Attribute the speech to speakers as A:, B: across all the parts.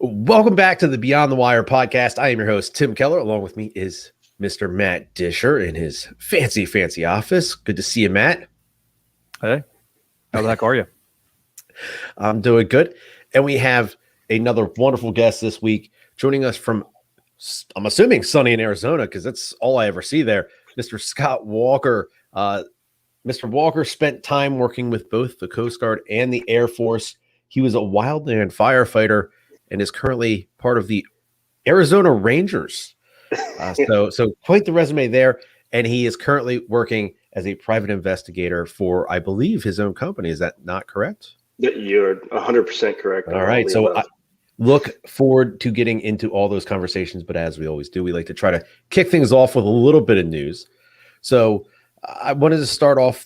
A: Welcome back to the Beyond the Wire podcast. I am your host, Tim Keller. Along with me is Mr. Matt Disher in his fancy office. Good to see you, Matt.
B: Hey, how the heck are you?
A: I'm doing good. And we have another wonderful guest this week joining us from, I'm assuming, sunny in Arizona, because that's all I ever see there, Mr. Scot Walker. Mr. Walker spent time working with both the Coast Guard and the Air Force. He was a wildland firefighter and is currently part of the Arizona Rangers. So quite the resume there. And he is currently working as a private investigator for, I believe, his own company. Is that not correct?
C: You're 100% correct.
A: All right. So I look forward to getting into all those conversations. But as we always do, we like to try to kick things off with a little bit of news. So I wanted to start off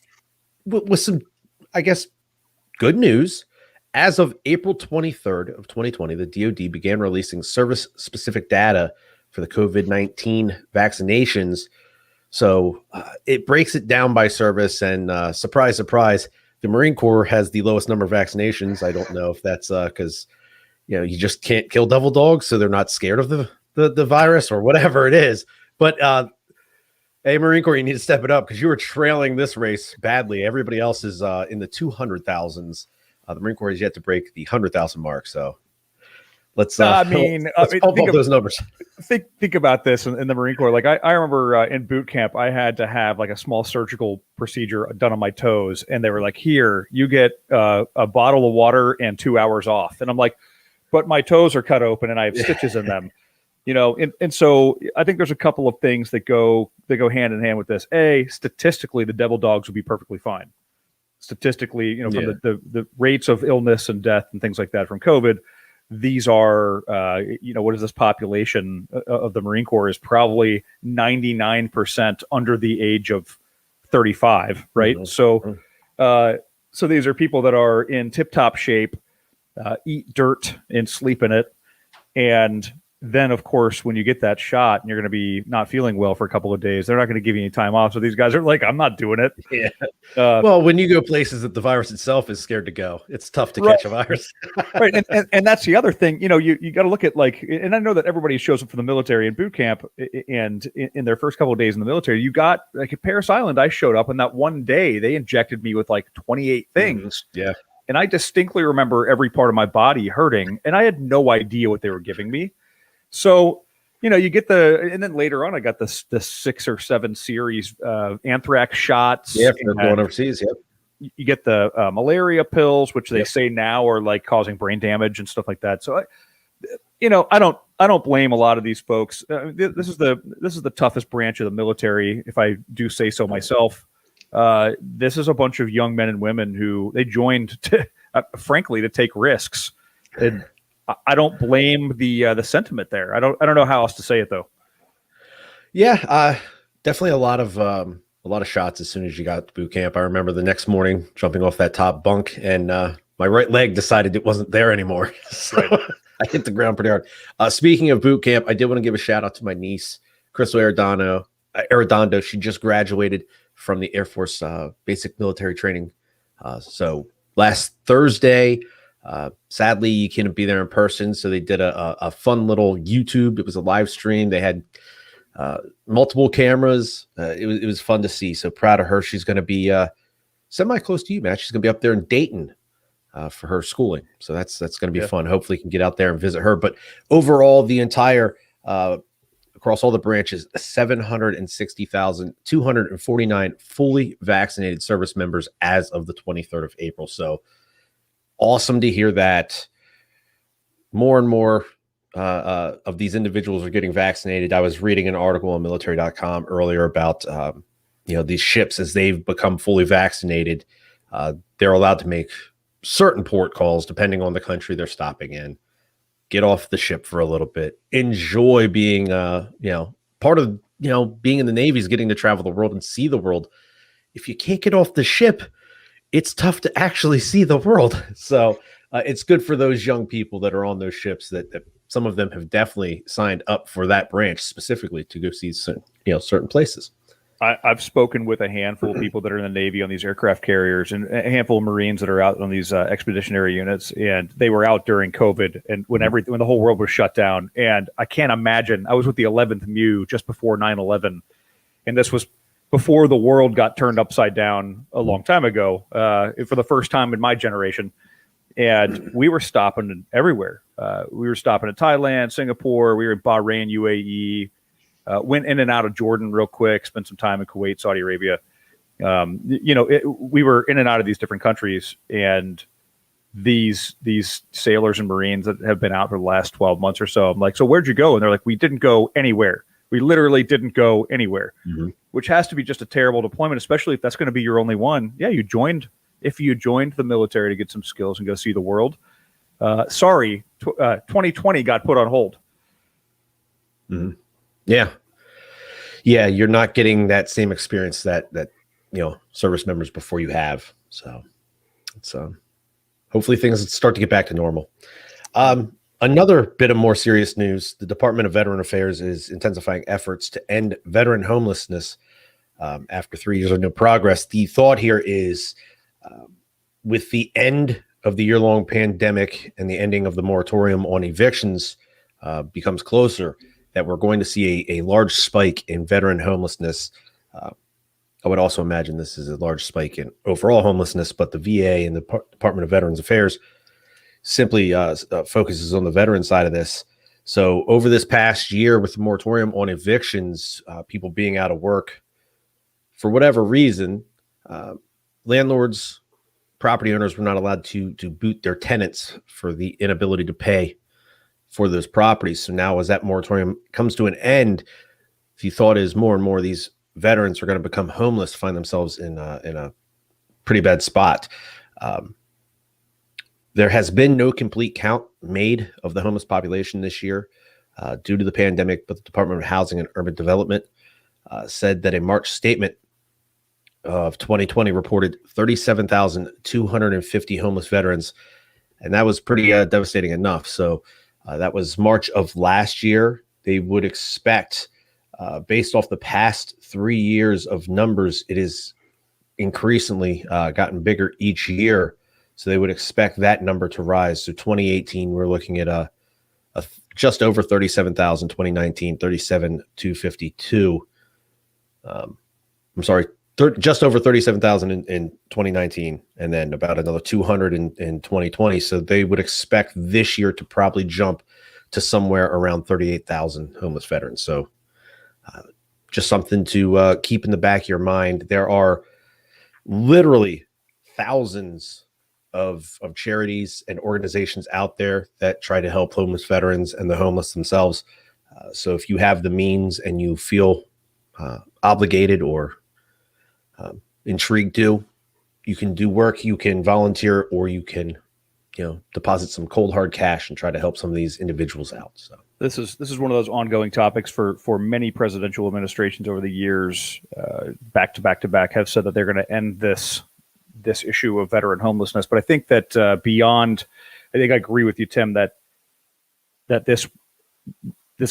A: with some, I guess, good news. As of April 23rd of 2020, the DoD began releasing service-specific data for the COVID-19 vaccinations. So it breaks it down by service, and surprise, surprise, the Marine Corps has the lowest number of vaccinations. I don't know if that's because you just can't kill devil dogs, so they're not scared of the virus or whatever it is. But hey, Marine Corps, you need to step it up because you were trailing this race badly. Everybody else is in the 200,000s. The Marine Corps has yet to break the 100,000 mark. So let's pump up those numbers.
B: Think about this in the Marine Corps. Like I remember in boot camp, I had to have like a small surgical procedure done on my toes. And they were like, here, you get a bottle of water and 2 hours off. And I'm like, but my toes are cut open and I have stitches in them. And so I think there's a couple of things that go hand in hand with this. Statistically, the devil dogs would be perfectly fine. Statistically, from the rates of illness and death and things like that from COVID, these are, what is this population of the Marine Corps is probably 99% under the age of 35, right? Mm-hmm. So these are people that are in tip-top shape, eat dirt and sleep in it. And then, of course, when you get that shot and you're going to be not feeling well for a couple of days, they're not going to give you any time off. So these guys are like, I'm not doing it.
A: Yeah. Well, when you go places that the virus itself is scared to go, it's tough to catch a virus.
B: Right. And that's the other thing, you got to look at and I know that everybody shows up for the military in boot camp and in their first couple of days in the military, you got like at Parris Island, I showed up and that one day they injected me with like 28 things.
A: Mm-hmm. Yeah.
B: And I distinctly remember every part of my body hurting and I had no idea what they were giving me. So, you get and then later on, I got the 6 or 7 series anthrax shots.
A: Yeah, for going overseas. Yep.
B: You get the malaria pills, which they say now are like causing brain damage and stuff like that. So, I don't blame a lot of these folks. This is the toughest branch of the military, if I do say so myself. This is a bunch of young men and women who they joined, frankly, to take risks. And I don't blame the sentiment there. I don't know how else to say it though.
A: Yeah, definitely a lot of shots as soon as you got to boot camp. I remember the next morning jumping off that top bunk and my right leg decided it wasn't there anymore. So I hit the ground pretty hard. Speaking of boot camp, I did want to give a shout out to my niece, Crystal Arredondo. She just graduated from the Air Force basic military training. So last Thursday. Sadly, you couldn't be there in person, so they did a fun little YouTube. It was a live stream. They had multiple cameras. It was fun to see. So proud of her. She's going to be semi-close to you, Matt. She's going to be up there in Dayton for her schooling. So that's going to be fun. Hopefully, you can get out there and visit her. But overall, the entire across all the branches, 760,249 fully vaccinated service members as of the 23rd of April. So awesome to hear that more and more of these individuals are getting vaccinated. I was reading an article on military.com earlier about, these ships as they've become fully vaccinated. They're allowed to make certain port calls depending on the country they're stopping in. Get off the ship for a little bit. Enjoy being, part of, being in the Navy is getting to travel the world and see the world. If you can't get off the ship, it's tough to actually see the world. So it's good for those young people that are on those ships that some of them have definitely signed up for that branch specifically to go see certain places.
B: I've spoken with a handful of people that are in the Navy on these aircraft carriers and a handful of Marines that are out on these expeditionary units. And they were out during COVID and when the whole world was shut down. And I can't imagine, I was with the 11th MEU just before 9/11. And this was before the world got turned upside down a long time ago, for the first time in my generation. And we were stopping everywhere. We were stopping in Thailand, Singapore. We were in Bahrain, UAE. Went in and out of Jordan real quick, spent some time in Kuwait, Saudi Arabia. We were in and out of these different countries, and these sailors and Marines that have been out for the last 12 months or so, I'm like, so where'd you go? And they're like, we didn't go anywhere. We literally didn't go anywhere, which has to be just a terrible deployment, especially if that's going to be your only one. Yeah, if you joined the military to get some skills and go see the world. 2020 got put on hold.
A: Yeah. You're not getting that same experience that service members before you have. So it's hopefully things start to get back to normal. Another bit of more serious news: the Department of Veteran Affairs is intensifying efforts to end veteran homelessness after 3 years of no progress. The thought here is, with the end of the year-long pandemic and the ending of the moratorium on evictions becomes closer, that we're going to see a large spike in veteran homelessness. I would also imagine this is a large spike in overall homelessness, but the VA and the Department of Veterans Affairs simply focuses on the veteran side of this. So over this past year, with the moratorium on evictions, people being out of work for whatever reason, landlords, property owners were not allowed to boot their tenants for the inability to pay for those properties. So now, as that moratorium comes to an end, the thought is more and more of these veterans are going to become homeless, find themselves in a pretty bad spot. There has been no complete count made of the homeless population this year due to the pandemic, but the Department of Housing and Urban Development said that a March statement of 2020 reported 37,250 homeless veterans, and that was pretty devastating enough. So that was March of last year. They would expect, based off the past 3 years of numbers, it is increasingly gotten bigger each year. So they would expect that number to rise. So 2018, we're looking at a just over 37,000. 2019, 37,252. Just over 37,000 in 2019, and then about another 200 in 2020. So they would expect this year to probably jump to somewhere around 38,000 homeless veterans. So just something to keep in the back of your mind. There are literally thousands of charities and organizations out there that try to help homeless veterans and the homeless themselves. So if you have the means and you feel obligated or intrigued to, you can do work, you can volunteer, or you can, deposit some cold hard cash and try to help some of these individuals out. So
B: this is one of those ongoing topics for many presidential administrations over the years, back to back, have said that they're going to end this issue of veteran homelessness. But I think that I agree with you, Tim, that this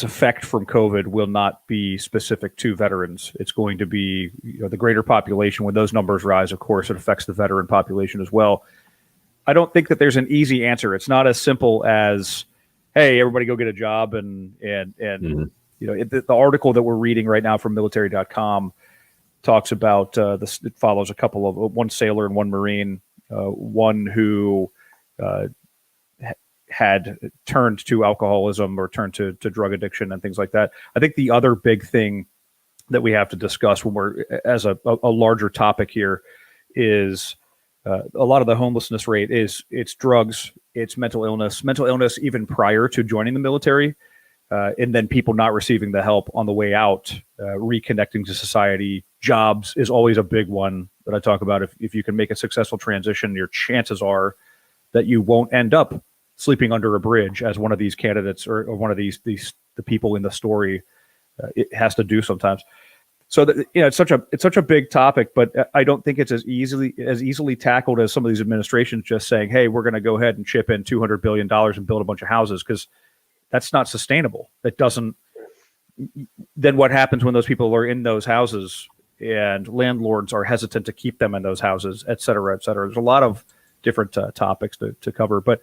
B: effect from COVID will not be specific to veterans. It's going to be the greater population. When those numbers rise, of course, it affects the veteran population as well. I don't think that there's an easy answer. It's not as simple as, hey, everybody go get a job. And the article that we're reading right now from military.com talks about this. It follows a couple of one sailor and one Marine, one who had turned to alcoholism or turned to drug addiction and things like that. I think the other big thing that we have to discuss when we're as a larger topic here is a lot of the homelessness rate it's drugs, it's mental illness even prior to joining the military, and then people not receiving the help on the way out, reconnecting to society. Jobs is always a big one that I talk about. If you can make a successful transition, your chances are that you won't end up sleeping under a bridge as one of these candidates or one of the people in the story it has to do sometimes. So that, it's such a big topic, but I don't think it's as easily tackled as some of these administrations just saying, hey, we're going to go ahead and chip in $200 billion and build a bunch of houses, because that's not sustainable. That doesn't. Then what happens when those people are in those houses? and landlords are hesitant to keep them in those houses, et cetera, et cetera. There's a lot of different topics to cover, but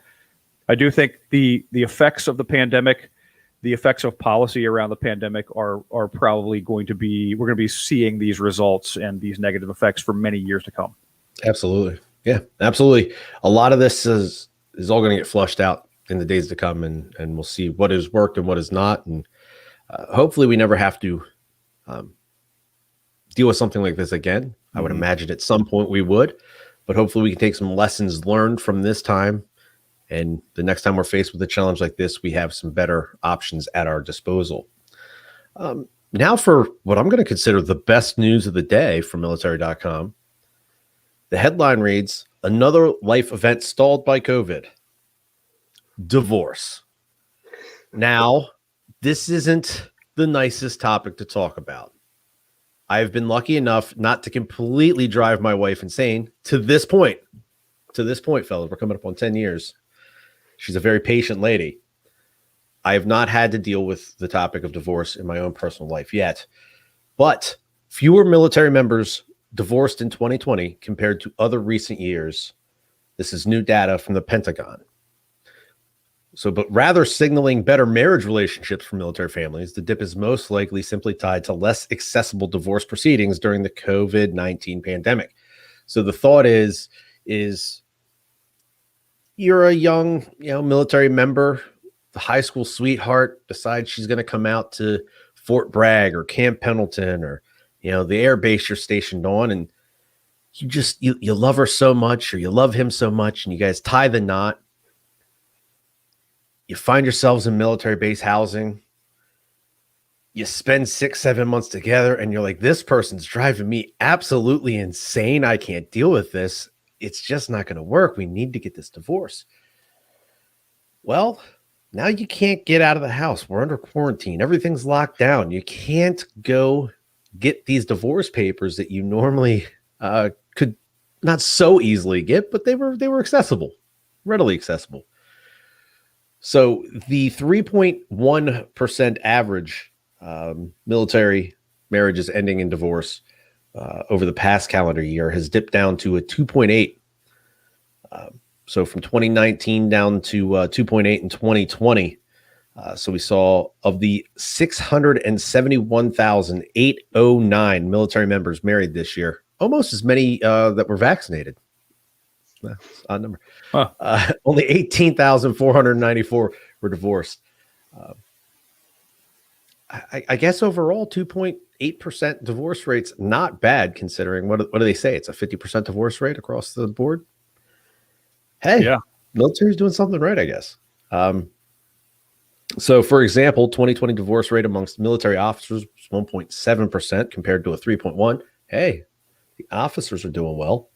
B: I do think the effects of the pandemic, the effects of policy around the pandemic are probably we're going to be seeing these results and these negative effects for many years to come.
A: Absolutely. Yeah, absolutely. A lot of this is all going to get flushed out in the days to come, and we'll see what has worked and what has not. And hopefully we never have to deal with something like this again. I would imagine at some point we would, but hopefully we can take some lessons learned from this time. And the next time we're faced with a challenge like this, we have some better options at our disposal. Now for what I'm going to consider the best news of the day from military.com. The headline reads, "Another life event stalled by COVID. Divorce." Now, this isn't the nicest topic to talk about. I've been lucky enough not to completely drive my wife insane to this point. To this point, fellas, we're coming up on 10 years. She's a very patient lady. I have not had to deal with the topic of divorce in my own personal life yet, but fewer military members divorced in 2020 compared to other recent years. This is new data from the Pentagon. But rather signaling better marriage relationships for military families, the dip is most likely simply tied to less accessible divorce proceedings during the COVID-19 pandemic. So the thought is you're a young, military member, the high school sweetheart decides she's going to come out to Fort Bragg or Camp Pendleton or, the air base you're stationed on, and you love her so much, or you love him so much, and you guys tie the knot. You find yourselves in military base housing. You spend 6-7 months together, and you're like, this person's driving me absolutely insane. I can't deal with this. It's just not going to work. We need to get this divorce. Well, now you can't get out of the house. We're under quarantine. Everything's locked down. You can't go get these divorce papers that you normally could not so easily get, but they were accessible, readily accessible. So the 3.1% average military marriages ending in divorce over the past calendar year has dipped down to a 2.8. So from 2019 down to 2.8 in 2020. So we saw of the 671,809 military members married this year, almost as many that were vaccinated. That's an odd number. Huh. Only 18,494 were divorced. I guess overall 2.8% divorce rate's not bad considering what do they say? It's a 50% divorce rate across the board. Hey, yeah, military's doing something right, I guess. So for example, 2020 divorce rate amongst military officers was 1.7% compared to a 3.1. Hey, the officers are doing well.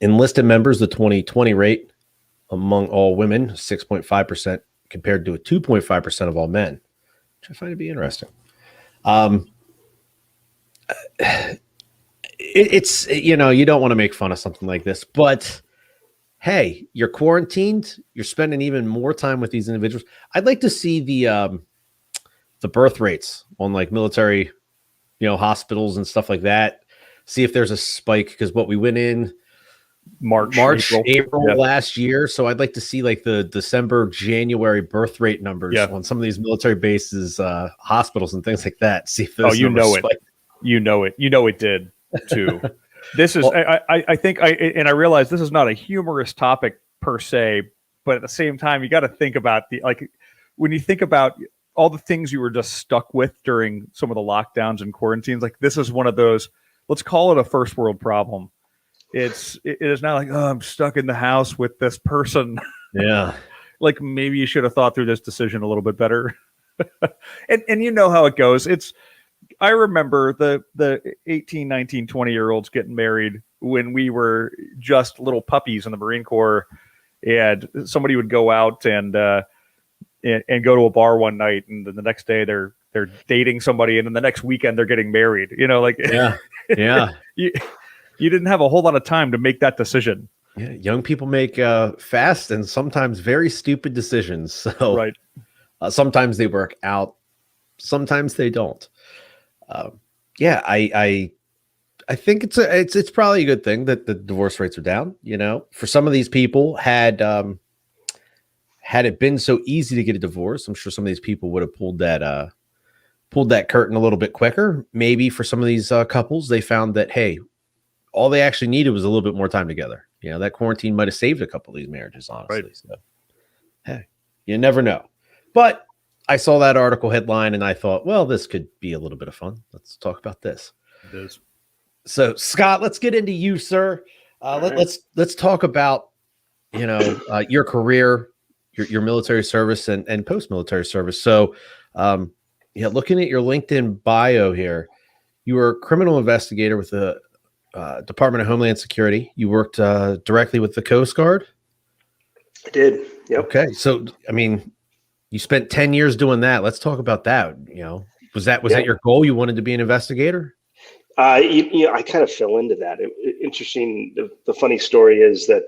A: Enlisted members, the 2020 rate among all women, 6.5% compared to a 2.5% of all men, which I find to be interesting. It's, you don't want to make fun of something like this, but hey, you're quarantined, you're spending even more time with these individuals. I'd like to see the birth rates on like military, hospitals and stuff like that. See if there's a spike, because what we went in March, April yeah. last year. So I'd like to see like the December, January birth rate numbers on some of these military bases, hospitals and things like that. See if those
B: spike. It did too. This is, I think I realize this is not a humorous topic per se, but at the same time, you got to think about when you think about all the things you were just stuck with during some of the lockdowns and quarantines, like this is one of those, let's call it a first world problem. It is not like, oh, I'm stuck in the house with this person.
A: Yeah.
B: Like maybe you should have thought through this decision a little bit better. and you know how it goes. I remember the 18, 19, 20-year-olds getting married when we were just little puppies in the Marine Corps, and somebody would go out and go to a bar one night, and then the next day they're dating somebody, and then the next weekend they're getting married.
A: Yeah.
B: you didn't have a whole lot of time to make that decision.
A: Yeah, young people make fast and sometimes very stupid decisions. So
B: right.
A: Sometimes they work out, sometimes they don't. yeah, I think it's probably a good thing that the divorce rates are down. You know, for some of these people, had it been so easy to get a divorce, I'm sure some of these people would have pulled that curtain a little bit quicker. Maybe for some of these couples, they found that, hey, all they actually needed was a little bit more time together. You know, that quarantine might have saved a couple of these marriages, honestly.
B: Right.
A: So, hey, you never know. But I saw that article headline and I thought, well, this could be a little bit of fun. Let's talk about this.
B: It is.
A: So, Scott, let's get into you, sir. Let's talk about your career, your military service, and post military service. So, looking at your LinkedIn bio here, you were a criminal investigator with the Department of Homeland Security. You worked directly with the Coast Guard.
C: I did. Yep.
A: Okay, so I mean, you spent 10 years doing that. Let's talk about that. You know, was that your goal? You wanted to be an investigator?
C: I kind of fell into that. Interesting. The funny story is that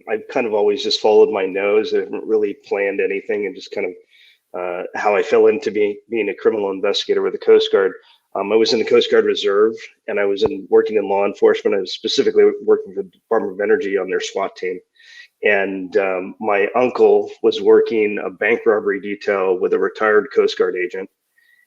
C: I've kind of always just followed my nose. I haven't really planned anything, and just kind of how I fell into being a criminal investigator with the Coast Guard. I was in the Coast Guard Reserve, and I was working in law enforcement. I was specifically working for the Department of Energy on their SWAT team. And my uncle was working a bank robbery detail with a retired Coast Guard agent.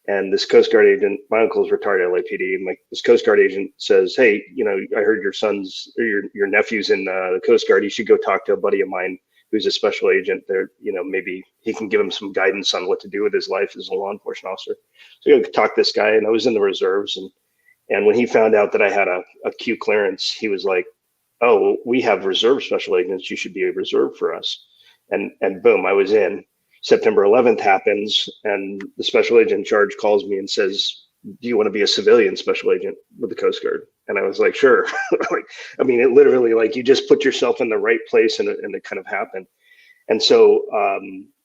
C: And this Coast Guard agent, my uncle's retired LAPD, and this Coast Guard agent says, "Hey, I heard your son's or your nephew's in the Coast Guard. You should go talk to a buddy of mine who's a special agent there. Maybe he can give him some guidance on what to do with his life as a law enforcement officer." So I talked to this guy, and I was in the reserves. And when he found out that I had a Q clearance, he was like, "Oh, we have reserve special agents. You should be a reserve for us." And boom, I was in. September 11th happens, and the special agent in charge calls me and says, "Do you want to be a civilian special agent with the Coast Guard?" And I was like, "Sure." It literally, you just put yourself in the right place, and it kind of happened. And so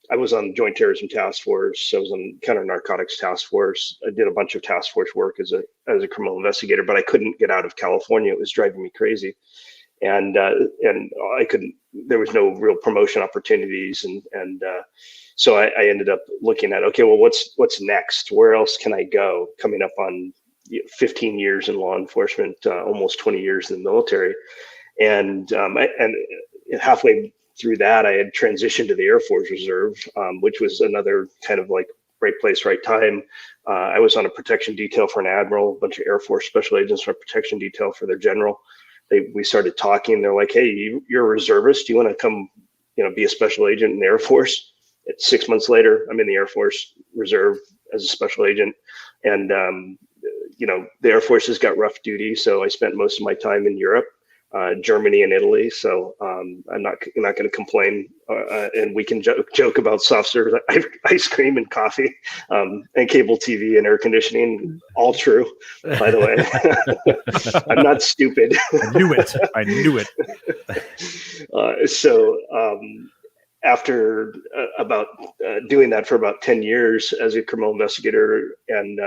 C: I was on Joint Terrorism Task Force. I was on Counter Narcotics Task Force. I did a bunch of task force work as a criminal investigator, but I couldn't get out of California. It was driving me crazy. And I couldn't. There was no real promotion opportunities, and so I ended up looking at, okay, well, what's next? Where else can I go? Coming up on 15 years in law enforcement, almost 20 years in the military, and halfway through that, I had transitioned to the Air Force Reserve, which was another kind of right place, right time. I was on a protection detail for an admiral, a bunch of Air Force special agents on a protection detail for their general. We started talking. They're like, "Hey, you're a reservist. Do you want to come, be a special agent in the Air Force?" 6 months later, I'm in the Air Force Reserve as a special agent. And, the Air Force has got rough duty. So I spent most of my time in Europe, Germany and Italy. So I'm not going to complain. And we can joke about soft serve, ice cream and coffee, and cable TV and air conditioning. All true, by the way. I'm not stupid.
B: I knew it.
C: After doing that for about 10 years as a criminal investigator, and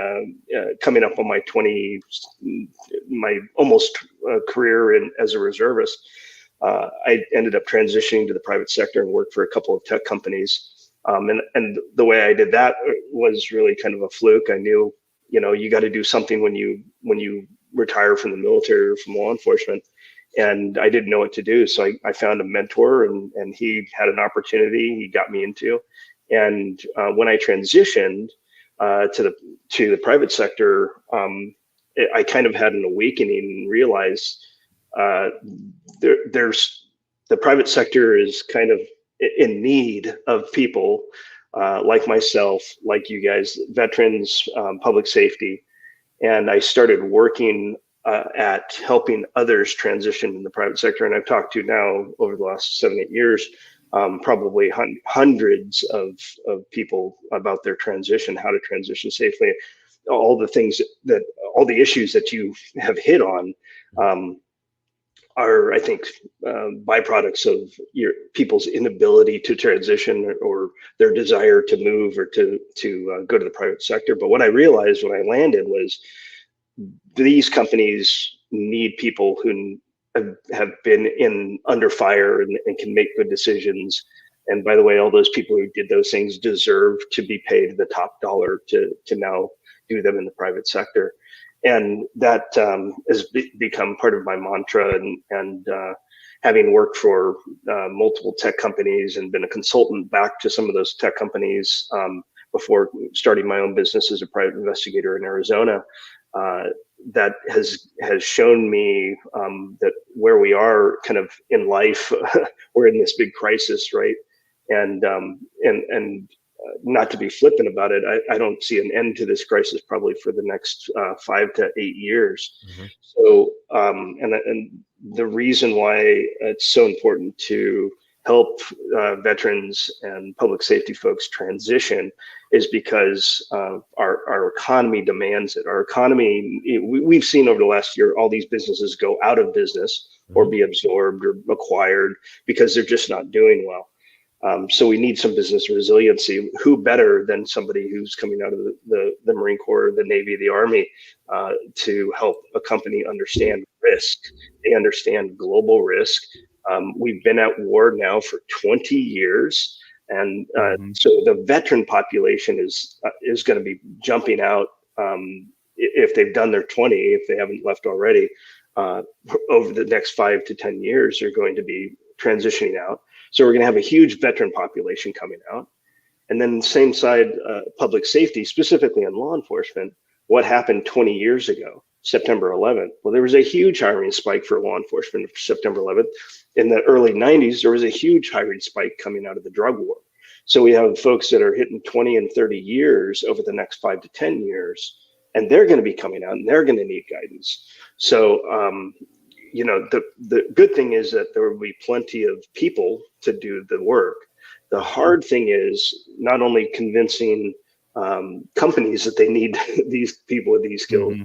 C: coming up on my almost career as a reservist, I ended up transitioning to the private sector and worked for a couple of tech companies. And the way I did that was really kind of a fluke. I knew, you got to do something when you retire from the military or from law enforcement. And I didn't know what to do. So I found a mentor, and he had an opportunity he got me into. And when I transitioned to the private sector, I kind of had an awakening and realized there's the private sector is kind of in need of people like myself, like you guys, veterans, public safety. And I started working at helping others transition in the private sector. And I've talked to now over the last 7-8 years, probably hundreds of people about their transition, how to transition safely, all the issues that you have hit on are, I think, byproducts of your people's inability to transition or their desire to move or to go to the private sector. But what I realized when I landed was these companies need people who have been under fire and can make good decisions. And by the way, all those people who did those things deserve to be paid the top dollar to now do them in the private sector. And that has become part of my mantra. And having worked for multiple tech companies and been a consultant back to some of those tech companies before starting my own business as a private investigator in Arizona, that has shown me that where we are kind of in life, we're in this big crisis, right? And not to be flippant about it, I don't see an end to this crisis probably for the next 5 to 8 years. Mm-hmm. So, and the reason why it's so important to help veterans and public safety folks transition is because our economy demands it. Our economy, we've seen over the last year, all these businesses go out of business or be absorbed or acquired because they're just not doing well. So we need some business resiliency. Who better than somebody who's coming out of the Marine Corps, the Navy, the Army, to help a company understand risk? They understand global risk. We've been at war now for 20 years. And so the veteran population is going to be jumping out if they've done their 20, if they haven't left already, over the next 5 to 10 years, they're going to be transitioning out. So we're going to have a huge veteran population coming out. And then same side, public safety, specifically in law enforcement, what happened 20 years ago, September 11th? Well, there was a huge hiring spike for law enforcement September 11th. In the early 90s, there was a huge hiring spike coming out of the drug war. So we have folks that are hitting 20 and 30 years over the next 5 to 10 years, and they're going to be coming out and they're going to need guidance. So, the good thing is that there will be plenty of people to do the work. The hard thing is not only convincing companies that they need these people with these skills,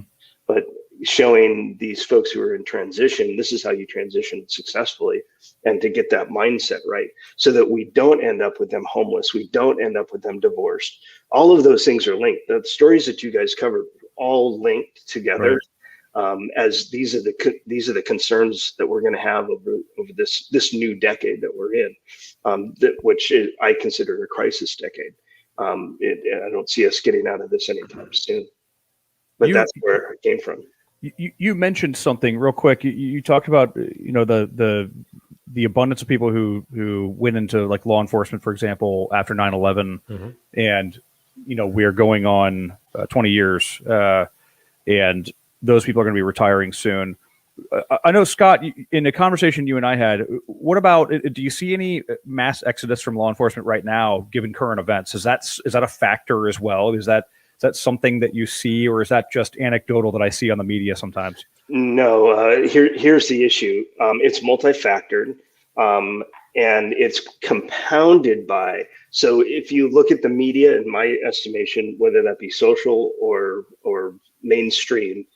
C: but showing these folks who are in transition, this is how you transition successfully, and to get that mindset right so that we don't end up with them homeless. We don't end up with them divorced. All of those things are linked. The stories that you guys covered all linked together. Right. As these are the concerns that we're going to have over this new decade that we're in, which I consider a crisis decade. I don't see us getting out of this anytime soon. But that's where it came from.
B: You mentioned something real quick. You talked about the abundance of people who went into like law enforcement, for example, after 9/11, and we're going on 20 years, and those people are going to be retiring soon. I know, Scott, in a conversation you and I had, what about, do you see any mass exodus from law enforcement right now, given current events? Is that a factor as well? Is that something that you see, or is that just anecdotal that I see on the media sometimes?
C: No, here's the issue. It's multi-factored, and it's compounded by, so if you look at the media, in my estimation, whether that be social or mainstream,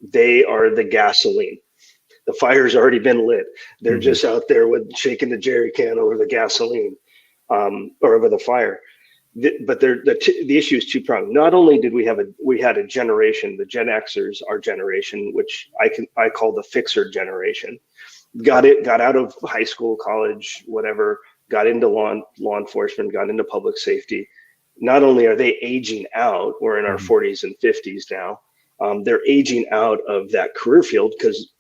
C: they are the gasoline. The fire's already been lit. They're just out there shaking the jerry can over the gasoline, or over the fire. But the issue is two-pronged. Not only did we had a generation, the Gen Xers, our generation, which I call the fixer generation, got out of high school, college, whatever, got into law enforcement, got into public safety. Not only are they aging out, we're in our 40s and 50s now. They're aging out of that career field because,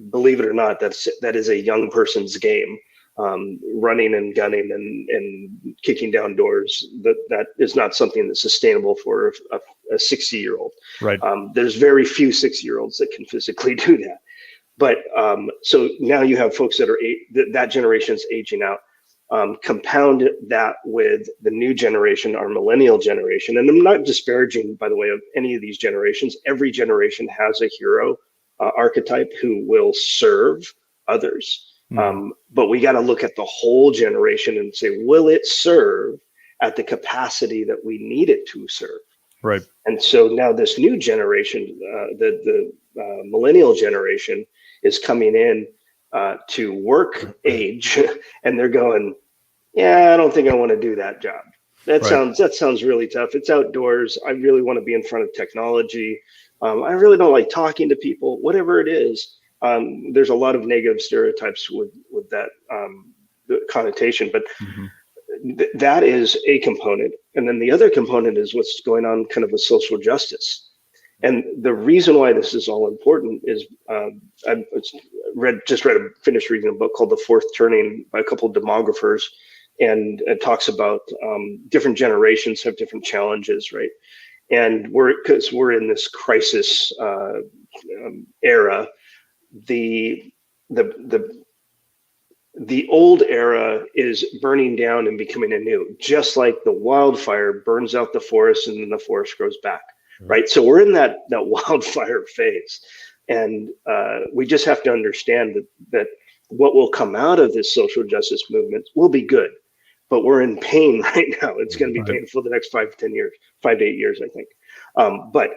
C: believe it or not, that is a young person's game. Running and gunning and kicking down doors, that is not something that's sustainable for a 60-year-old. Right. There's very few 60-year-olds that can physically do that. But so now you have folks that are that generation's aging out. Compound that with the new generation, our millennial generation. And I'm not disparaging, by the way, of any of these generations. Every generation has a hero archetype who will serve others. But we got to look at the whole generation and say, will it serve at the capacity that we need it to serve?
B: Right.
C: And so now this new generation, the millennial generation, is coming in to work age, and they're going, yeah, I don't think I want to do that job. That sounds really tough. It's outdoors. I really want to be in front of technology. I really don't like talking to people, whatever it is. There's a lot of negative stereotypes with that connotation, but that is a component. And then the other component is what's going on kind of with social justice. And the reason why this is all important is I finished reading a book called The Fourth Turning by a couple of demographers, and it talks about different generations have different challenges, right? And because we're in this crisis era, the old era is burning down and becoming anew, just like the wildfire burns out the forest and then the forest grows back, right? So we're in that wildfire phase, and we just have to understand that what will come out of this social justice movement will be good, but we're in pain right now. It's going to be painful the next 5 to 10 years, 5 to 8 years, I think. But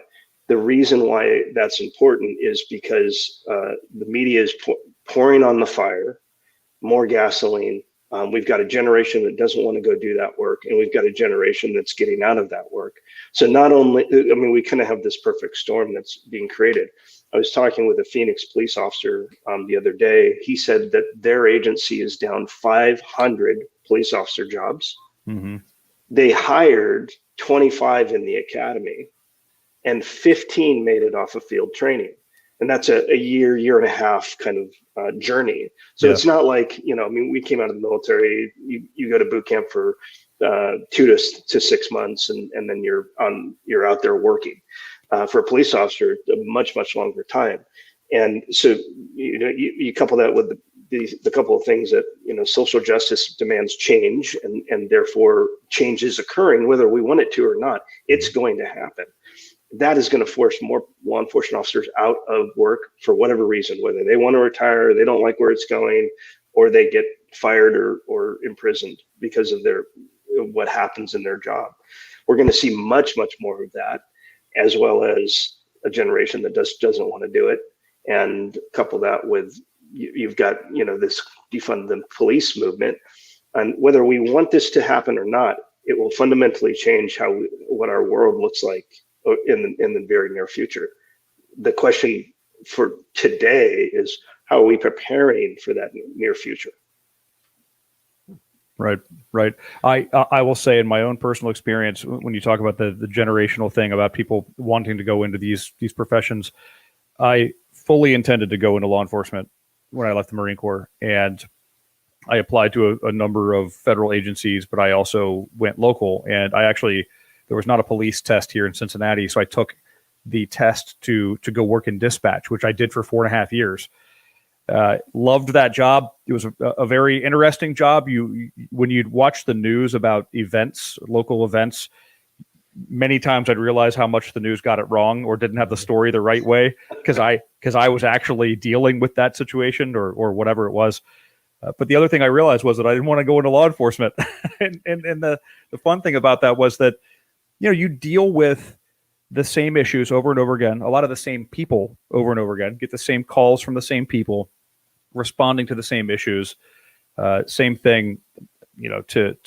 C: the reason why that's important is because the media is pouring on the fire more gasoline. We've got a generation that doesn't want to go do that work, and we've got a generation that's getting out of that work. So not only, I mean, we kind of have this perfect storm that's being created. I was talking with a Phoenix police officer the other day. He said that their agency is down 500 police officer jobs. Mm-hmm. They hired 25 in the academy, and 15 made it off of field training. And that's a year and a half kind of journey. So it's not like, I mean, we came out of the military, you go to boot camp for 2 to 6 months, and then you're out there working. For a police officer, a much longer time. And so, you couple that with the couple of things that, social justice demands change, and therefore change is occurring, whether we want it to or not, it's going to happen. That is going to force more law enforcement officers out of work for whatever reason, whether they want to retire, they don't like where it's going, or they get fired or imprisoned because of what happens in their job. We're going to see much more of that, as well as a generation that doesn't want to do it. And couple that with, you've got, this defund the police movement. And whether we want this to happen or not, it will fundamentally change what our world looks like in the very near future. The question for today is, how are we preparing for that near future?
B: Right. I will say, in my own personal experience, when you talk about the generational thing about people wanting to go into these professions, I fully intended to go into law enforcement when I left the Marine Corps, and I applied to a number of federal agencies, but I also went local, and there was not a police test here in Cincinnati, so I took the test to go work in dispatch, which I did for 4.5 years. Loved that job. It was a very interesting job. When you'd watch the news about events, local events, many times I'd realize how much the news got it wrong or didn't have the story the right way, because I was actually dealing with that situation or whatever it was. But the other thing I realized was that I didn't want to go into law enforcement. and the fun thing about that was that, you deal with the same issues over and over again, a lot of the same people over and over again, get the same calls from the same people, responding to the same issues, same thing, to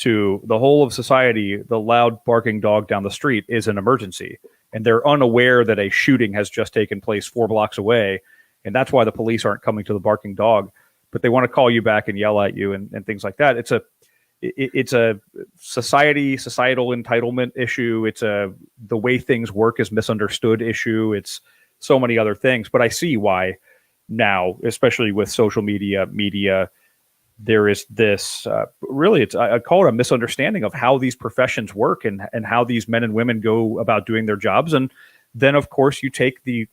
B: the whole of society. The loud barking dog down the street is an emergency, and they're unaware that a shooting has just taken place 4 blocks away. And that's why the police aren't coming to the barking dog, but they want to call you back and yell at you and things like that. It's a societal entitlement issue. It's the way things work is misunderstood issue. It's so many other things, but I see why now, especially with social media, there is this really, I call it a misunderstanding of how these professions work and how these men and women go about doing their jobs. And then, of course, you take the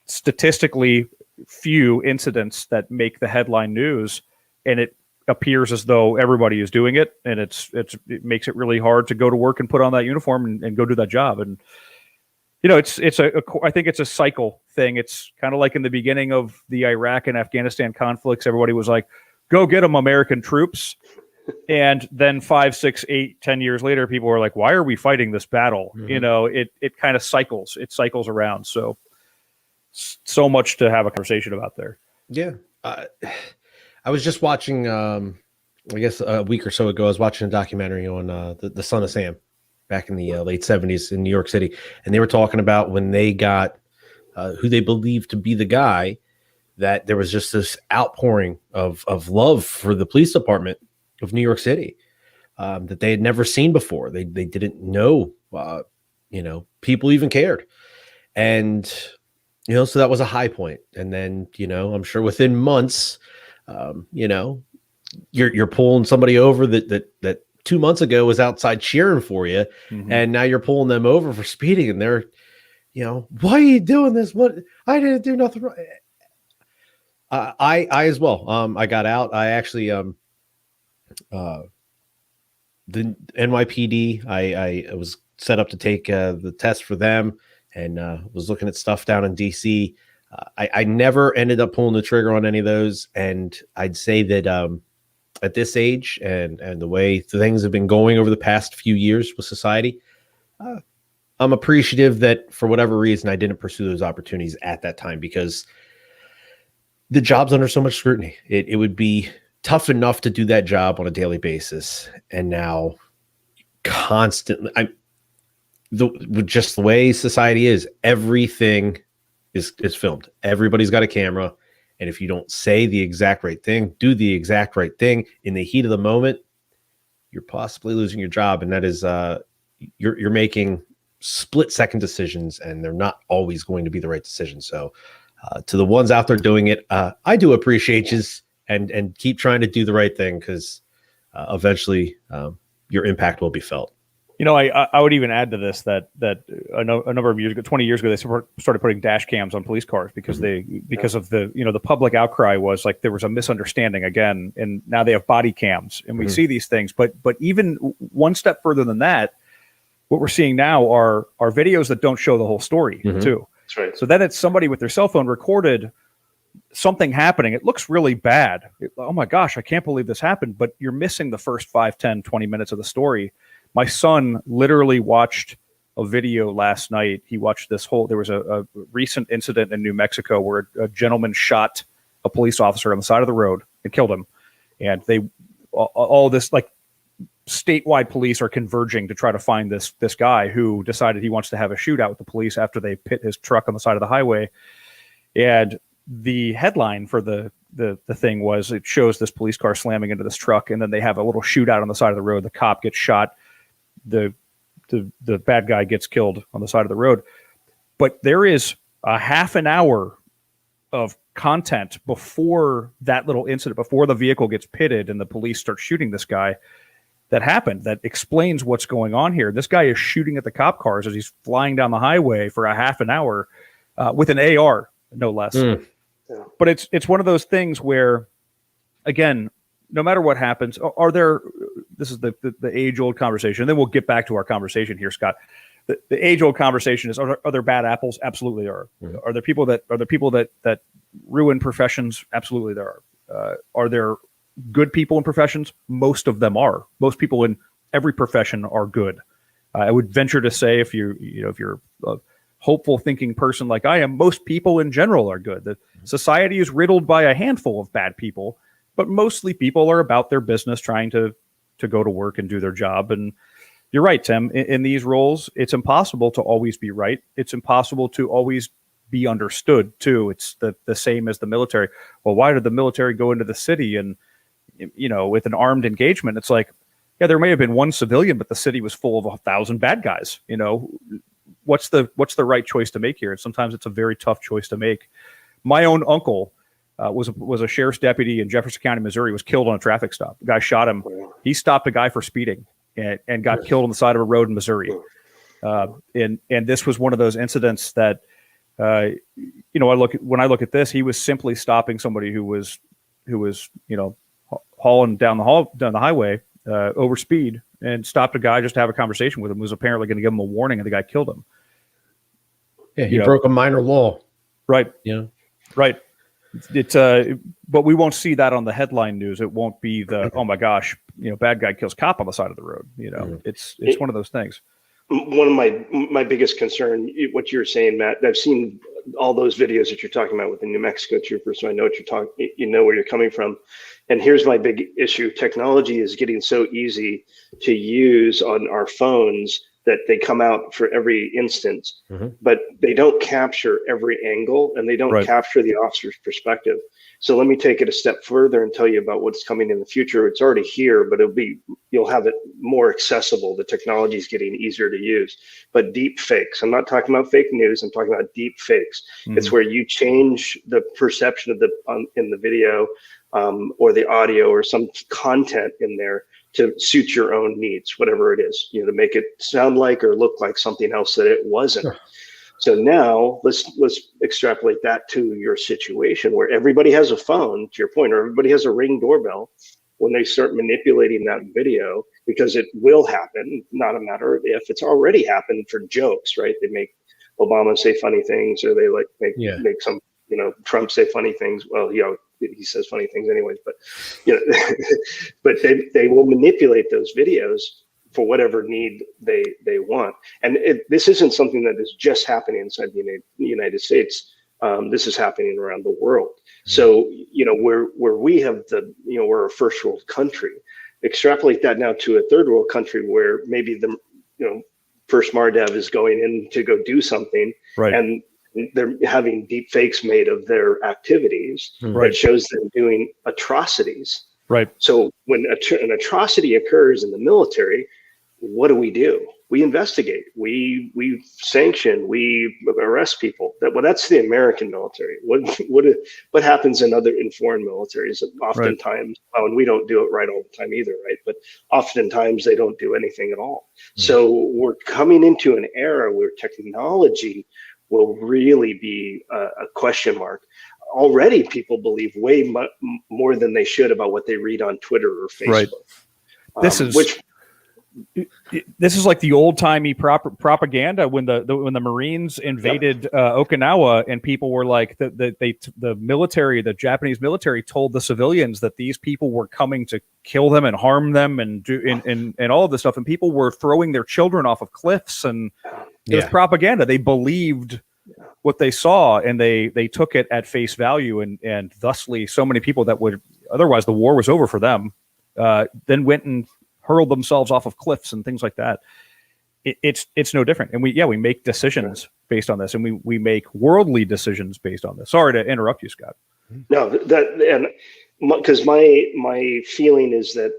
B: statistically few incidents that make the headline news, and it appears as though everybody is doing it, and it makes it really hard to go to work and put on that uniform and go do that job. And I think it's a cycle thing. It's kind of like in the beginning of the Iraq and Afghanistan conflicts, everybody was like, "Go get them, American troops." And then 5, 6, 8, 10 years later, people were like, "Why are we fighting this battle?" Mm-hmm. It kind of cycles. It cycles around. So much to have a conversation about there.
A: Yeah. I was just watching, I guess a week or so ago, I was watching a documentary on the Son of Sam back in the late 70s in New York City. And they were talking about when they got who they believed to be the guy, that there was just this outpouring of love for the police department of New York City that they had never seen before. They didn't know, people even cared. And, so that was a high point. And then, I'm sure within months, you're pulling somebody over that 2 months ago was outside cheering for you.
B: Mhm.
A: And now you're pulling them over for speeding, and they're, why are you doing this? What? I didn't do nothing wrong. I as well. I got out. I actually, the NYPD, I was set up to take the test for them, and was looking at stuff down in DC. I never ended up pulling the trigger on any of those. And I'd say that at this age and the way things have been going over the past few years with society, I'm appreciative that for whatever reason I didn't pursue those opportunities at that time, because the job's under so much scrutiny. It would be tough enough to do that job on a daily basis, and now constantly, with just the way society is, everything is filmed. Everybody's got a camera, and if you don't say the exact right thing, do the exact right thing in the heat of the moment, you're possibly losing your job. And that is you're making split-second decisions, and they're not always going to be the right decision. So to the ones out there doing it, I do appreciate you, and keep trying to do the right thing, because eventually your impact will be felt.
B: I would even add to this that a number of years ago, 20 years ago, they started putting dash cams on police cars because of the the public outcry was like there was a misunderstanding again, and now they have body cams, and we see these things. But even one step further than that, what we're seeing now are videos that don't show the whole story too.
C: That's right.
B: So then it's somebody with their cell phone recorded something happening. It looks really bad. Oh my gosh, I can't believe this happened. But you're missing the first 5, 10, 20 minutes of the story. My son literally watched a video last night. He watched there was a recent incident in New Mexico where a gentleman shot a police officer on the side of the road and killed him. And all this, like, statewide police are converging to try to find this guy who decided he wants to have a shootout with the police after they pit his truck on the side of the highway. And the headline for the thing was, it shows this police car slamming into this truck, and then they have a little shootout on the side of the road. The cop gets shot. The bad guy gets killed on the side of the road. But there is a half an hour of content before that little incident, before the vehicle gets pitted and the police start shooting this guy, that happened, that explains what's going on here. This guy is shooting at the cop cars as he's flying down the highway for a half an hour with an AR, no less. Yeah. But it's one of those things where, again, no matter what happens, this is the age-old conversation. Then we'll get back to our conversation here, Scott. The age-old conversation is: are there bad apples? Absolutely there are. Mm-hmm. Are there people that ruin professions? Absolutely there are. Are there good people in professions? Most of them are. Most people in every profession are good. I would venture to say, if you're a hopeful thinking person like I am, most people in general are good. The society is riddled by a handful of bad people, but mostly people are about their business, trying to go to work and do their job. And you're right, Tim. In these roles, it's impossible to always be right. It's impossible to always be understood too. It's the same as the military. Well, why did the military go into the city and with an armed engagement? It's like, yeah, there may have been one civilian, but the city was full of 1,000 bad guys. What's the right choice to make here? And sometimes it's a very tough choice to make. My own uncle was a sheriff's deputy in Jefferson County, Missouri. Was killed on a traffic stop. The guy shot him. He stopped a guy for speeding and got killed on the side of a road in Missouri. And this was one of those incidents that when I look at this, he was simply stopping somebody who was hauling down the highway over speed, and stopped a guy just to have a conversation with him. Was apparently going to give him a warning, and the guy killed him.
A: Yeah, he broke a minor law.
B: Right. Right. It's but we won't see that on the headline news. It won't be oh my gosh, bad guy kills cop on the side of the road. It's one of those things.
C: One of my biggest concern, what you're saying, Matt, I've seen all those videos that you're talking about with the New Mexico troopers, so I know what you're talking. Where you're coming from. And here's my big issue: technology is getting so easy to use on our phones that they come out for every instance, but they don't capture every angle, and they don't capture the officer's perspective. So let me take it a step further and tell you about what's coming in the future. It's already here, but you'll have it more accessible. The technology is getting easier to use. But deep fakes, I'm not talking about fake news, I'm talking about deep fakes. It's where you change the perception of in the video or the audio or some content in there to suit your own needs, whatever it is, to make it sound like or look like something else that it wasn't. Sure. So now let's extrapolate that to your situation where everybody has a phone, to your point, or everybody has a Ring doorbell. When they start manipulating that video, because it will happen, not a matter of if, it's already happened for jokes, right? They make Obama say funny things, or they make some, Trump say funny things. Well, he says funny things anyways, but but they will manipulate those videos for whatever need they want. And this isn't something that is just happening inside the United States. This is happening around the world. So, where we have we're a first world country. Extrapolate that now to a third world country where maybe the, first MARDEV is going in to go do something, and they're having deep fakes made of their activities that shows them doing atrocities. Right. So when an atrocity occurs in the military, what do? We investigate, we sanction, we arrest people. That's the American military. What happens in foreign militaries? Oftentimes, and we don't do it right all the time either, right? But oftentimes they don't do anything at all. So we're coming into an era where technology will really be a question mark. Already people believe way more than they should about what they read on Twitter or Facebook.
B: Right. This is like the old timey propaganda when the Marines invaded Okinawa, and people were like the military, the Japanese military, told the civilians that these people were coming to kill them and harm them and all of this stuff, and people were throwing their children off of cliffs, and it was propaganda. They believed what they saw, and they took it at face value, and thusly so many people that would otherwise the war was over for them then went and hurled themselves off of cliffs and things like that. It's no different. And we make decisions based on this, and we make worldly decisions based on this. Sorry to interrupt you, Scott.
C: No, because my feeling is that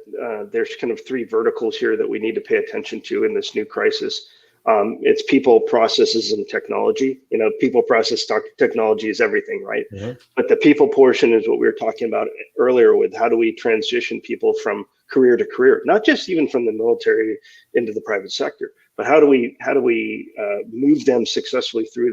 C: there's kind of three verticals here that we need to pay attention to in this new crisis. It's people, processes, and technology. People, process, technology is everything, right? But the people portion is what we were talking about earlier with how do we transition people from career to career, not just even from the military into the private sector, but how do we move them successfully through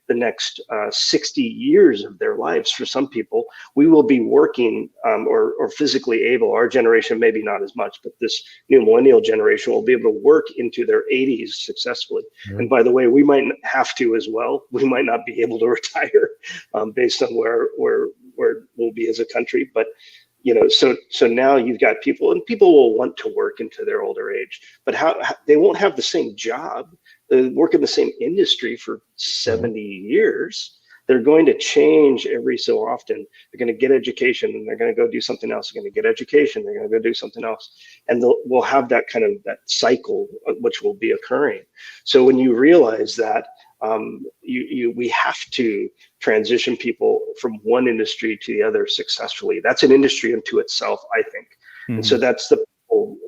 C: the next 60 years of their lives? For some people, we will be working or physically able. Our generation, maybe not as much, but this new millennial generation will be able to work into their 80s successfully. And by the way, we might have to as well. We might not be able to retire based on where we'll be as a country, but so now you've got people, and people will want to work into their older age, but how they won't have the same job. They work in the same industry for 70 years. They're going to change every so often. They're going to get education, and they're going to go do something else. They're going to get education. They're going to go do something else. And we'll have that that cycle, which will be occurring. So when you realize that, we have to transition people from one industry to the other successfully. That's an industry unto itself, I think. And so that's the